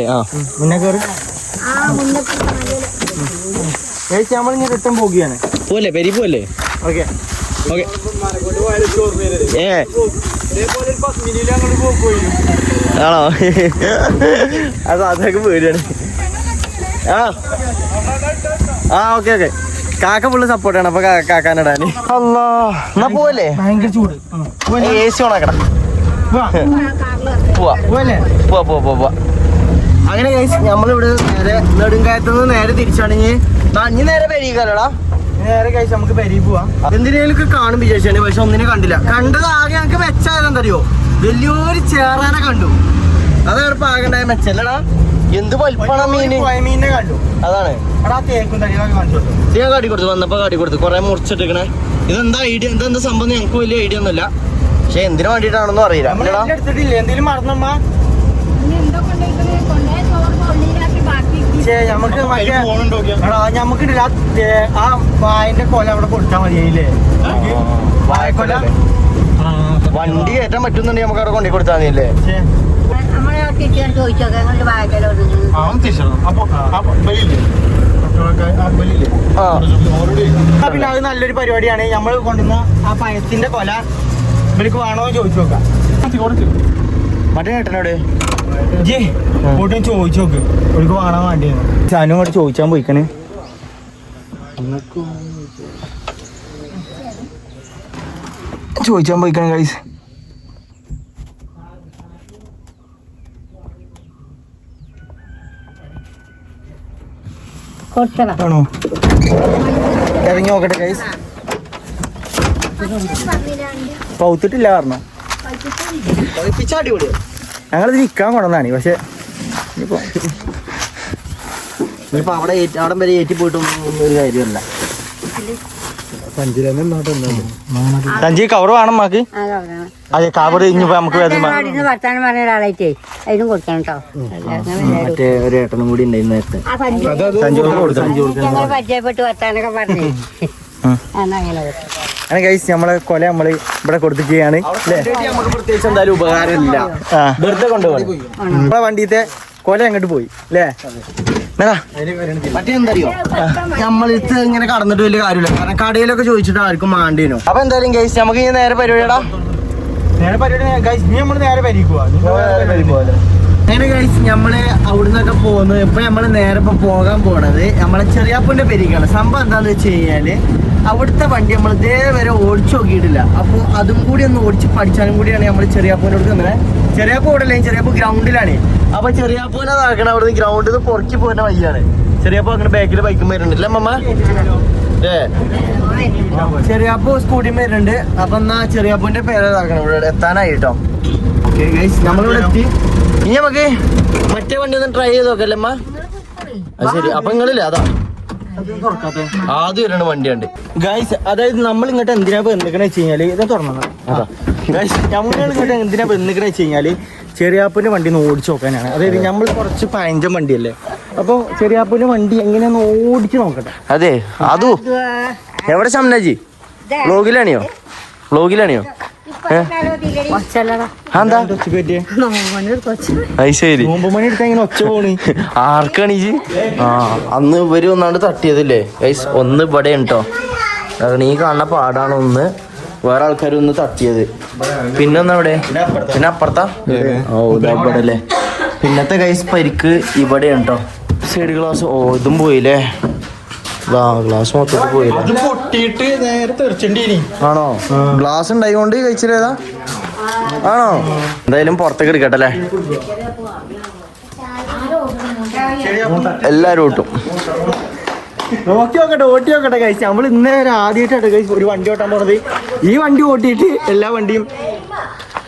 മുന്നേ കയറി നമ്മളിങ്ങനെ റിട്ടേൺ പോകുകയാണ്. പോലെ പെരി പോലെ. Okay okay. ആണോ? അതൊക്കെ പേടിയാണ്. Okay okay. കാക്ക ഫുള്ള് സപ്പോർട്ടാണ്, അപ്പൊ കാക്കാനിടാന്. അല്ലാ, എന്നാ പോവല്ലേ? ഭയങ്കര ചൂട്. AC ഓണാക്കണം. പോവാ. അങ്ങനെ കഴിച്ച് നമ്മളിവിടെ നേരെ നെടുങ്കായത്തുനിന്ന് നേരെ തിരിച്ചാണെങ്കിൽ ഇനി നേരെ പെരിക്കാലോടാ. നേരെ കഴിച്ച് നമുക്ക് പെരി പോവാം. എന്തിനേലൊക്കെ കാണും വിചാരിച്ചാണ്, പക്ഷെ ഒന്നിനെ കണ്ടില്ല. കണ്ടത് ആകെ ഞങ്ങൾക്ക് മെച്ചായതെന്തറിയോ, വലിയൊരു ചേറാനെ കണ്ടു. അതാണ് ഇപ്പൊ ആകെ ഉണ്ടായ മെച്ചല്ലടാ. എന്ത് വലിപ്പാണ് മീന്. മീനിനെ കണ്ടു. അതാണ് ഞാൻ കാട്ടിക്കൊടുത്തു, വന്നപ്പോ കാട്ടിക്കൊടുത്തു. കൊറേ മുറിച്ചിട്ടിക്കണേ. ഇതെന്താ ഐഡിയ, എന്താ സംഭവം ഞങ്ങൾക്ക് വലിയ ഐഡിയ ഒന്നുമില്ല. പക്ഷെ എന്തിനു വേണ്ടിയിട്ടാണെന്നും അറിയില്ല. എടുത്തിട്ടില്ല, എന്തെങ്കിലും മറന്നമ്മ. ഞമ്മക്കില്ല ആ വായന്റെ കൊല അവിടെ കൊടുത്താൽ മതിയായില്ലേ? വായക്കൊല വണ്ടി കയറ്റാൻ പറ്റുന്നുണ്ടെങ്കിൽ നമുക്ക് അവിടെ കൊണ്ടു കൊടുത്താൽ മതിയല്ലേ? പിന്നെ അത് നല്ലൊരു പരിപാടിയാണ്. നമ്മൾ കൊണ്ടുവന്ന ആ പഴത്തിന്റെ കൊല ഇവർക്ക് വേണോ ചോദിച്ചു നോക്കാം. മറ്റേ ഏട്ടനോട് കൂട്ടും ചോദിച്ചു നോക്ക്, ഇവർക്ക് വേണോ വേണ്ടിയെന്ന്. ചാനും കൂടെ ചോദിച്ചാൻ പോയിക്കണേ. ചോദിച്ചാൻ പോയിക്കണേ ഗൈസ്. ആണോ? ഇറങ്ങി നോക്കട്ടെ ഗൈസ്. പൗത്തിട്ടില്ല പറഞ്ഞോ. ഞങ്ങളിത് വിൽക്കാൻ കൊണ്ടുവന്നാണ്, പക്ഷെ ഇനിയിപ്പോ അവിടെ വരെ ഏറ്റി പോയിട്ടൊന്നും ഒരു കാര്യമല്ല. സഞ്ജി കവർ വേണം മാക്ക്. അതെ, കവർ ഇനിയിപ്പോ നമുക്ക് വർത്താനം പറഞ്ഞ ഒരാളായിട്ടേ അതിനും കൊടുക്കണം കേട്ടോ. മറ്റേ ഒരു ഏട്ടനും കൂടി ഉണ്ടായിരുന്നു നേരത്തെ. ഞങ്ങൾ പരിചയപ്പെട്ട് വർത്താനൊക്കെ പറഞ്ഞേ. അങ്ങനെ ഗൈസ് നമ്മളെ കൊല നമ്മള് ഇവിടെ കൊടുത്തിരിക്കുകയാണ്. നമുക്ക് പ്രത്യേകിച്ച് എന്തായാലും ഉപകാരമില്ല, വെറുതെ കൊണ്ടുപോകണം. നമ്മളെ വണ്ടിത്തെ കൊല അങ്ങോട്ട് പോയി അല്ലേ? മറ്റേന്തറിയോ, നമ്മളിത് ഇങ്ങനെ കടന്നിട്ട് വലിയ കാര്യമില്ല. കാരണം കടയിലൊക്കെ ചോദിച്ചിട്ട് ആർക്കും മാണ്ടേനു. അപ്പൊ എന്തായാലും ഗൈസ് നമുക്ക് ഇനി നേരെ പരിപാടിയാടാ. നേരെ പരിപാടി ഗൈസ്, ഇനി നമ്മള് നേരെ പരിക്കുവാ. അങ്ങനെ ഗൈസ് നമ്മള് അവിടുന്നൊക്കെ പോകുന്നത്. ഇപ്പൊ നമ്മള് നേരെ ഇപ്പൊ പോകാൻ പോണത് നമ്മളെ ചെറിയാപ്പൂന്റെ പെരിക്കാണ്. സംഭവം എന്താന്ന് വെച്ച് കഴിഞ്ഞാല് അവിടുത്തെ വണ്ടി നമ്മൾ ഇതേവരെ ഓടിച്ചു നോക്കിയിട്ടില്ല. അപ്പോൾ അതും കൂടി ഒന്ന് ഓടിച്ച് പഠിച്ചാലും കൂടിയാണ് നമ്മൾ ചെറിയാപ്പൂനോട് തന്നെ. ചെറിയാപ്പൂ ഇവിടെ അല്ലെങ്കിൽ ചെറിയാപ്പൂ ഗ്രൗണ്ടിലാണ്. അപ്പൊ ചെറിയാപ്പൂനെ നടക്കണം അവിടുന്ന് ഗ്രൗണ്ടിൽ നിന്ന് പുറക്കി പോകുന്ന വഴിയാണ്. ചെറിയാപ്പൂ അങ്ങനെ ബാക്കിൽ ബൈക്കും വരുന്നുണ്ടല്ലേ അമ്മ? ചെറിയാപ്പൂ സ്കൂട്ടിയും വരുന്നുണ്ട്. അപ്പൊ എന്നാ ചെറിയാപ്പൂന്റെ പേര് നടക്കണം ഇവിടെ എത്താനായിട്ടോ. ഓക്കെ ഗൈസ് നമ്മളിവിടെ എത്തി. ഇനി നമുക്ക് മറ്റേ വണ്ടി ഒന്ന് ട്രൈ ചെയ്ത് നോക്കല്ലേ അമ്മ? അത് ശരി. അപ്പൊ നിങ്ങളില്ലേ അതാ ആദ്യം വരണ വണ്ടിയുണ്ട് ഗൈസ്. അതായത് നമ്മൾ ഇങ്ങോട്ട് എന്തിനാ ബന്ധിക്കണ വെച്ച് കഴിഞ്ഞാല് ഇത് തുറന്നത് അതാ ഗൈസ്. നമ്മൾ ഇങ്ങോട്ട് എന്തിനാ ബന്ധിക്കണ വെച്ച് കഴിഞ്ഞാല് ചെറിയാപ്പൂന്റെ വണ്ടി ഒന്ന് ഓടിച്ചു നോക്കാനാണ്. അതായത് നമ്മൾ കുറച്ച് പഴഞ്ചൻ വണ്ടിയല്ലേ, അപ്പൊ ചെറിയാപ്പൂന്റെ വണ്ടി എങ്ങനെയാന്ന് ഓടിച്ചു നോക്കട്ടെ. അതെ അതോ എവിടെ ശംനാജി വ്ലോഗിലാണിയോ എന്താ അത് ശരി. നോമ്പുമണി എടുത്താൽ ഇങ്ങനെ ഒച്ച പോണ്. ആർക്കാണ് ഈ അന്ന് ഇവര് ഒന്നാണ്ട് തട്ടിയതില്ലേ ഗൈസ്? ഒന്ന് ഇവിടെ ഉണ്ടോ, കാരണം ഈ കാണുന്ന പാടാണ് ഒന്ന് വേറെ ആൾക്കാർ ഒന്ന് തട്ടിയത്. പിന്നെ ഒന്ന് അവിടെ, പിന്നെ അപ്പുറത്താ ഓ ഇവിടെ അല്ലേ. പിന്നത്തെ ഗൈസ് പരിക്ക് ഇവിടെ ഉണ്ടോ, സൈഡ് ഗ്ലാസ്. ഓ ഇതും പോയില്ലേ, ഗ്ലാസ് മൊത്തത്തിൽ പോയില്ലേ. അത് പൊട്ടിയിട്ട് നേരെ തെറിച്ചേണ്ടി. ആണോ? ഗ്ലാസ് ഉണ്ടായിക്കൊണ്ട് കഴിച്ചില്ലേതാ ആണോ? എന്തായാലും പുറത്തേക്ക് എടുക്കട്ടല്ലേ, എല്ലാരും ഓട്ടും. ഓട്ടി നോക്കട്ടെ കഴിച്ച്. നമ്മൾ ഇന്നേരം ആദ്യമായിട്ടാണ് കഴിച്ച് ഒരു വണ്ടി ഓട്ടാൻ പോണത്. ഈ വണ്ടി ഓട്ടിയിട്ട് എല്ലാ വണ്ടിയും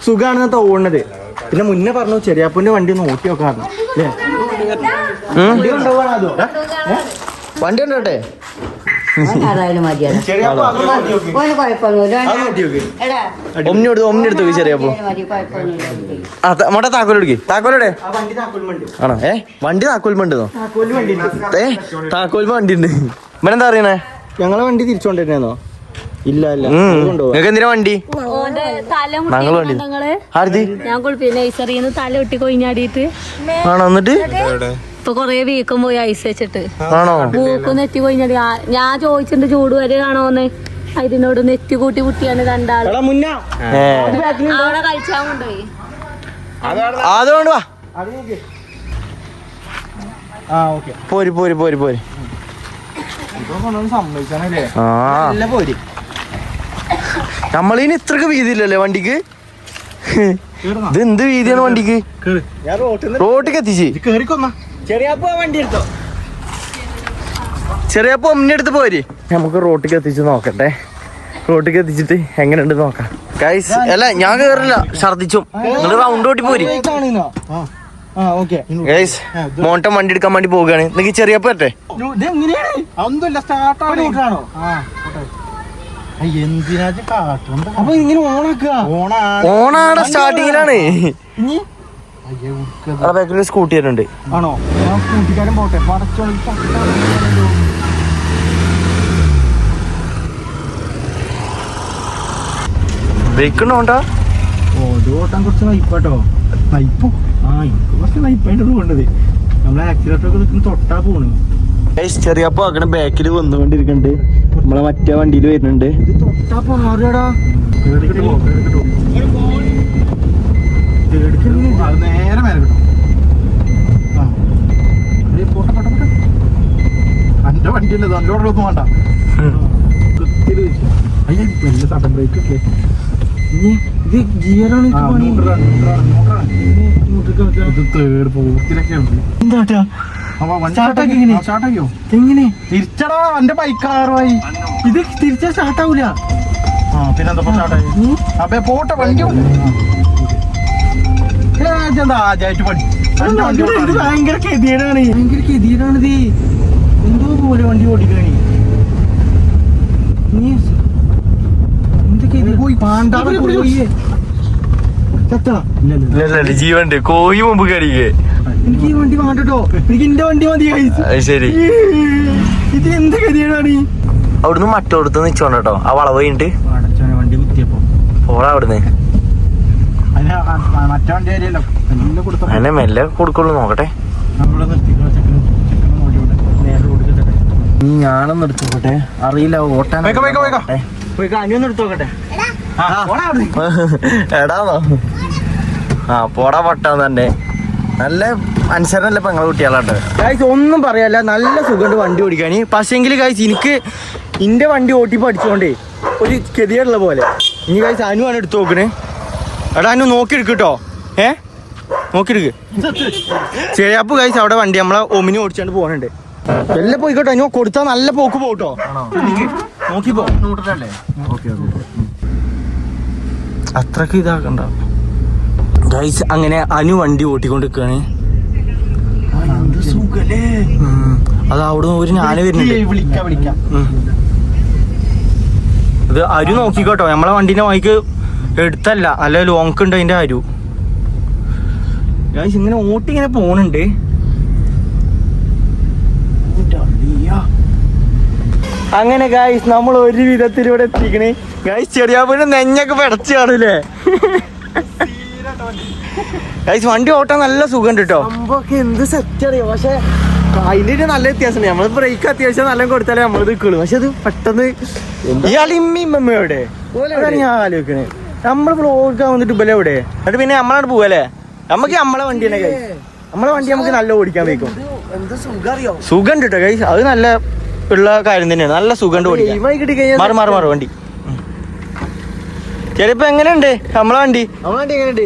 സുഖാണെന്ന് തോന്നുന്നത്. പിന്നെ മുന്നേ പറഞ്ഞു ചെറിയാപ്പൂന്റെ വണ്ടി ഒന്ന് ഓട്ടി നോക്കാറുണ്ട് അല്ലേ? വണ്ടി കൊണ്ടുപോകാൻ അതോ വണ്ടി ഉണ്ടോട്ടെ? ഒമ്നി എടുത്തു ചെറിയപ്പോ മോട്ടെ താക്കോലെടുക്ക്. താക്കോലെടെ ആണോ? വണ്ടി താക്കോൽമണ്ടോ? താക്കോൽമ വണ്ടി ഉണ്ട്. ഇവനെന്താ അറിയണേ? ഞങ്ങളെ വണ്ടി തിരിച്ചോണ്ടിരുന്നോ? ഇല്ല നിങ്ങൾക്ക് എന്തിനാ വണ്ടി? ഞങ്ങൾ വണ്ടി ആർത്തി ഞാൻ കുളിപ്പിന്നെ ഐസറിന്ന് തല ഒട്ടി കൊയിഞ്ഞാടിയിട്ട് ആണോ? എന്നിട്ട് ഇപ്പൊ കൊറേ വീക്കം പോയി ഐസ് വെച്ചിട്ട് ആണോ? മൂക്കും നെറ്റി കൊയിഞ്ഞാടി. ഞാൻ ചോദിച്ചിട്ടുണ്ട് ചൂട് വരെ കാണോന്ന്. അതിനോട് നെറ്റി കൂട്ടി കുട്ടിയാണ് രണ്ടാള് അവിടെ കളിച്ചാൻ കൊണ്ടുപോയി. അതുകൊണ്ട് വാ പോര് പോര് പോര് പോര്. സമ്മതിച്ചാണല്ലേ ആ പോര്. നമ്മളിനി ഇത്രക്ക് വീതി ഇല്ലല്ലേ വണ്ടിക്ക്? ഇത് എന്ത് വീതിയാണ് വണ്ടിക്ക്? റോട്ടിക്ക് എത്തിച്ച് ചെറിയാപ്പൂ വണ്ടി എടുത്തോ. ചെറിയപ്പോ ഒന്നിനടുത്ത് പോര്. നമുക്ക് റോട്ടിക്ക് എത്തിച്ച് നോക്കട്ടെ. റോട്ടിക്ക് എത്തിച്ചിട്ട് എങ്ങനെയുണ്ട് നോക്കാം ഗൈസ്. അല്ല ഞാൻ കേറില്ല, ഛർദിച്ചു. നിങ്ങള് റൗണ്ട് ഓട്ടി പോര് ഗൈസ്. മോട്ടം വണ്ടി എടുക്കാൻ വേണ്ടി പോവുകയാണ്. നിങ്ങൾക്ക് ചെറിയപ്പോ പറ്റേ? ഓണാണ് സ്റ്റാർട്ടിങ്ങിലാണ്. ബാക്കിൽ സ്കൂട്ടി വരുന്നുണ്ട്. ആണോ? കൂട്ടിക്കാരൻ പോട്ടെ. ബ്രേക്ക് ഉണ്ടോണ്ടാ? ഇത് ഓട്ടാൻ കുറച്ച് നയിപ്പാട്ടോ. നയിപ്പോ എനിക്ക് കുറച്ച് നയിപ്പായിട്ടാണ് പോകേണ്ടത്. നമ്മളെ ആക്സിഡന്റൊക്കെ നിൽക്കുന്ന തൊട്ടാ പോണ്. ചെറിയപ്പോ അങ്ങനെ ബാക്കിൽ വന്നുകൊണ്ടിരിക്കുന്നുണ്ട്. നമ്മളെ മറ്റേ വണ്ടിയിൽ വരുന്നുണ്ട്. ഇത് തൊട്ടാ പോറാടാ. നേരെ മേലെ കിട്ടും. എന്റെ വണ്ടിയല്ലേ, നല്ലോടൊന്നും വേണ്ട. വലിയ സഡൻ ബ്രേക്ക് ഒക്കെ. ഇത് ഗിയറാണ്. തേർഡ് ഫോർത്തിലൊക്കെ ഉണ്ട്. എന്താ സ്റ്റാർട്ടാക്കിയോ? എങ്ങനെ തിരിച്ചടാ? എന്റെ ബൈക്കാറുമായി ഇത് തിരിച്ചാ സ്റ്റാർട്ടാവൂല. പിന്നെന്താ സ്റ്റാർട്ടായി? അപ്പൊ പോട്ടെ വണ്ടി. എന്താ ആദ്യമായിട്ട് ഭയങ്കര ഗതികേടാണ്. ഇത് എന്തോ പോലെ വണ്ടി ഓടിക്കണേ. നീ എന്തൊക്കെ പോയി പാണ്ടാവ ജീവണ്ട് കോഴി മുമ്പ് കടിക്കേ. എനിക്ക് ഈ വണ്ടി വേണ്ടോ? എനിക്ക് എന്റെ വണ്ടി മതി. ശരി. ഇത് എന്ത് ഗതികേടാണ്. അവിടുന്ന് മറ്റോടത്ത് നിച്ചോണ്ട് കേട്ടോ. ആ വളവ് കഴിഞ്ഞിട്ട് വണ്ടി കുത്തിയപ്പോ പോളാ അവിടുന്ന്. മറ്റേ വണ്ടി അറിയാലോ. എന്നെ മെല്ലെ കൊടുക്കുള്ളൂ. നോക്കട്ടെ. ഞാനൊന്ന് എടുത്തോട്ടെ. അറിയില്ല ഓട്ടാൻ. എടാന്നോ? പോടാ പൊട്ടാന്ന് തന്നെ. നല്ല അനുസരണല്ലേ ഇപ്പൊ നിങ്ങളെ കുട്ടികളാട്ടോ. ഗായ്സ് ഒന്നും പറയാല്ല, നല്ല സുഖമുണ്ട് വണ്ടി ഓടിക്കാന്. പക്ഷെങ്കിൽ ഗായ്സ് എനിക്ക് ഇന്റെ വണ്ടി ഓട്ടി പഠിച്ചോണ്ടേ ഒരു ഗതിയുള്ള പോലെ. ഇനി ഗായ്സ് അനുവാണ് എടുത്തു നോക്കണേ. എടാ അനു നോക്കിയെടുക്കട്ടോ. നോക്കിയെടുക്ക്. ചെറിയാപ്പ് ഗായ്സ് അവിടെ വണ്ടി നമ്മളെ ഒമിനി ഓടിച്ചാണ്ട് പോകണുണ്ട്. എല്ലാം പോയിക്കോട്ടോ. അനു കൊടുത്താ നല്ല പോക്ക് പോട്ടോ. നോക്കിപ്പോ അത്രക്ക് ഇതാക്കണ്ട. ഗൈസ് അങ്ങനെ അനു വണ്ടി ഓട്ടിക്കൊണ്ടിരിക്കുകയാണ്. അത് അവിടെ ഒരു ഞാന് വരുന്നുണ്ട്. ഇത് അരു നോക്കിക്കോട്ടോ, നമ്മളെ വണ്ടീന്റെ മൈക്ക് എടുത്തല്ല, നല്ല ലോങ് ഉണ്ട് അതിന്റെ അരു. ഗൈസ് ഇങ്ങനെ ഓട്ടി ഇങ്ങനെ പോണുണ്ട്. അങ്ങനെ ഗൈസ് നമ്മൾ ഒരു വിധത്തിൽ ഇവിടെ എത്തിക്കണേ. ഗൈസ് ചെറിയാപ്പൂരിന്റെ നെഞ്ഞൊക്കെ പിടച്ചു കാണൂലേ. ഗൈസ് വണ്ടി ഓട്ടാൻ നല്ല സുഖം കേട്ടോ. സംഭവമൊക്കെ എന്ത് സെറ്റ് അറിയാം. പക്ഷെ അതിന്റെ നല്ല വ്യത്യാസമുണ്ട്. നമ്മള് ബ്രേക്ക് അത്യാവശ്യം നല്ല കൊടുത്താലേ നമ്മളത് നിൽക്കുള്ളൂ. പക്ഷെ അത് പെട്ടെന്ന് ഇയാളിമ്മയുടെ ഞാൻ ആലോചിക്കണേ. നമ്മള് ബ്ലോക്കാൻ വന്നിട്ട് ഇബല എവിടെ എന്നിട്ട് പിന്നെ നമ്മളോട് പോവല്ലേ. നമുക്ക് നമ്മളെ വണ്ടി തന്നെ ഗൈസ്, നമ്മളെ വണ്ടി നമുക്ക് നല്ല ഓടിക്കാൻ വെക്കും. സുഖം കേട്ടോ ഗൈസ്, അത് നല്ല ഉള്ള കാര്യം തന്നെയാണ്. നല്ല സുഖം ഓടിക്കാൻ. മാറി വണ്ടി ചിലപ്പോ എങ്ങനെയുണ്ട് നമ്മളെ വണ്ടി എങ്ങനെയുണ്ട്?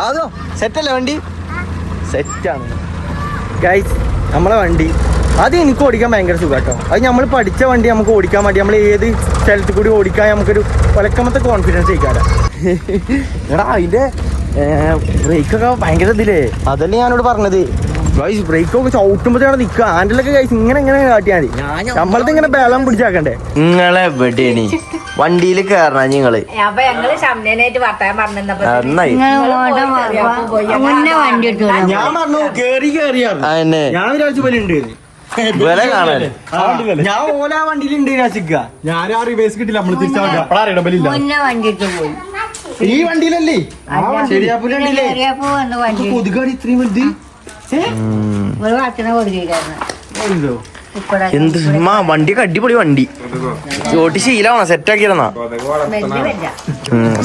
അതോ സെറ്റല്ലേ വണ്ടി? സെറ്റാണ് ഗൈസ് നമ്മളെ വണ്ടി. അത് എനിക്ക് ഓടിക്കാൻ ഭയങ്കര സുഖം കേട്ടോ. അത് നമ്മൾ പഠിച്ച വണ്ടി നമുക്ക് ഓടിക്കാൻ വേണ്ടി നമ്മൾ ഏത് സ്ഥലത്ത് കൂടി ഓടിക്കാൻ നമുക്കൊരു കൊലക്കമത്തെ കോൺഫിഡൻസ് ചെയ്യിക്കാല. എടാ അതിന്റെ ബ്രേക്കൊക്കെ ഭയങ്കര ഇതില്ലേ, അതല്ലേ ഞാനോട് പറഞ്ഞത്. ഗൈസ് ബ്രേക്കൊക്കെ ചവിട്ടുമ്പോഴാണ് നിൽക്കുക. ഹാൻഡിലൊക്കെ ഗൈസ് ഇങ്ങനെ കാട്ടിയാൽ മതി. നമ്മളത് ഇങ്ങനെ ബലം പിടിച്ചാക്കണ്ടേ. നിങ്ങളെ എവിടെയാണ് വണ്ടിയിൽ കയറണ നിങ്ങള്? മുന്നേ വണ്ടി എടുത്തു ഞാൻ പറഞ്ഞു അതന്നെ ഞാൻ വിചാരിച്ച പോലെ ഉണ്ട്. വില കാണാൻ ഞാൻ ഓല വണ്ടിയിലുണ്ട് രാശിക്ക. ഞാൻ ആ റിവേഴ്സ് കിട്ടില്ല, നമ്മള് തിരിച്ചാൽ മുന്നേ വണ്ടി എടുത്തു പോയി. ഈ വണ്ടിയിലല്ലേ ശരിയാപ്പൂലണ്ടില്ലേ വണ്ടി കൊതുകാടി ഇത്രയും വലുത്. ഒരു വാർത്തനെ കൊടുക്കുകയായിരുന്നു. എന്ത് വണ്ടിയൊക്കെ അടിപൊളി വണ്ടി. ഓട്ടി ശീലമാണോ? സെറ്റാക്കിയിരുന്നാ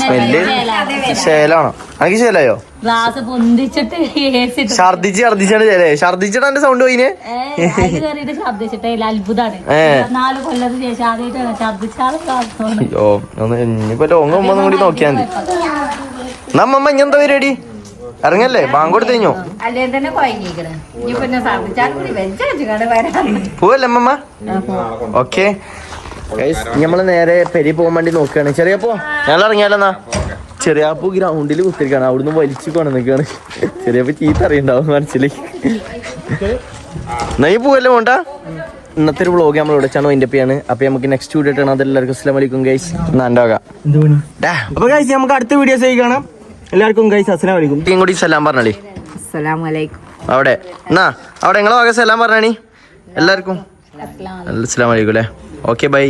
സ്മെല്ല് ശേലാണോ? എനിക്ക് ശേലായോ? ഗ്ലാസ് പൊന്തിച്ചിട്ട് ഛർദിച്ചാണ് ചേലേ. ഛർദിച്ചിട്ട് എന്റെ സൗണ്ട് പോയിനെ. കയറിയിട്ട് ശബ്ദിച്ചിട്ടേ അത്ഭുതാണ്. 4 കൊല്ലത്തിന് ശേഷം ആദ്യമായിട്ടാണ് ശബ്ദിച്ചാലും. അയ്യോ ഇനിയിപ്പോ ലോങ് ഒന്നും കൂടി നോക്കിയാ മതി. നമ്മമ്മ ഇങ്ങെന്താ പരിപാടി? ഇറങ്ങല്ലേ? ബാങ്ക് കൊടുത്തു കഴിഞ്ഞു അല്ലേ തന്നെ കൊയങ്ങിക്കണേ. ഇനി പിന്നെ പോവല്ലേ അമ്മമ്മ? ഓക്കെ നമ്മള് നേരെ പെരി പോകാൻ വേണ്ടി നോക്കുകയാണ്. ചെറിയപ്പോ ഞങ്ങൾ ഇറങ്ങിയാലെന്നാ. ചെറിയാപ്പൂ ഗ്രൗണ്ടിൽ കുത്തിരിക്കാണ്, അവിടുന്ന് വലിച്ചു കൊണ്ടുനിൽക്കാണ്. ചെറിയപ്പോ ചീത്ത അറിയണ്ടാവും മനസ്സിലേക്ക്. നെയ് പോവല്ലേ പോണ്ട. ഇന്നത്തെ ഒരു വ്ളോഗ് നമ്മൾ വിളിച്ചാണ് അതിന്റെ പേയാണ്. അപ്പൊ നമുക്ക് നെക്സ്റ്റ് വീഡിയോ ഇട്ടാണ്. അതെല്ലാവർക്കും അസ്സലാമു അലൈക്കും ഗൈസ്. അപ്പൊ ഗൈസ് നമുക്ക് അടുത്ത വീഡിയോസ് ആയി കാണാം. എല്ലാവർക്കും ഗൈസ് അസ്സലാമു അലൈക്കും. ടീം കൂടി സലാം പറഞ്ഞാളി. അസ്സലാമു അലൈക്കും. അവിടെ എന്നാ അവിടെ നിങ്ങളെ വക സലാം പറഞ്ഞാണി എല്ലാവർക്കും. അസ്സലാമു അലൈക്കും അല്ലേ. Okay bye.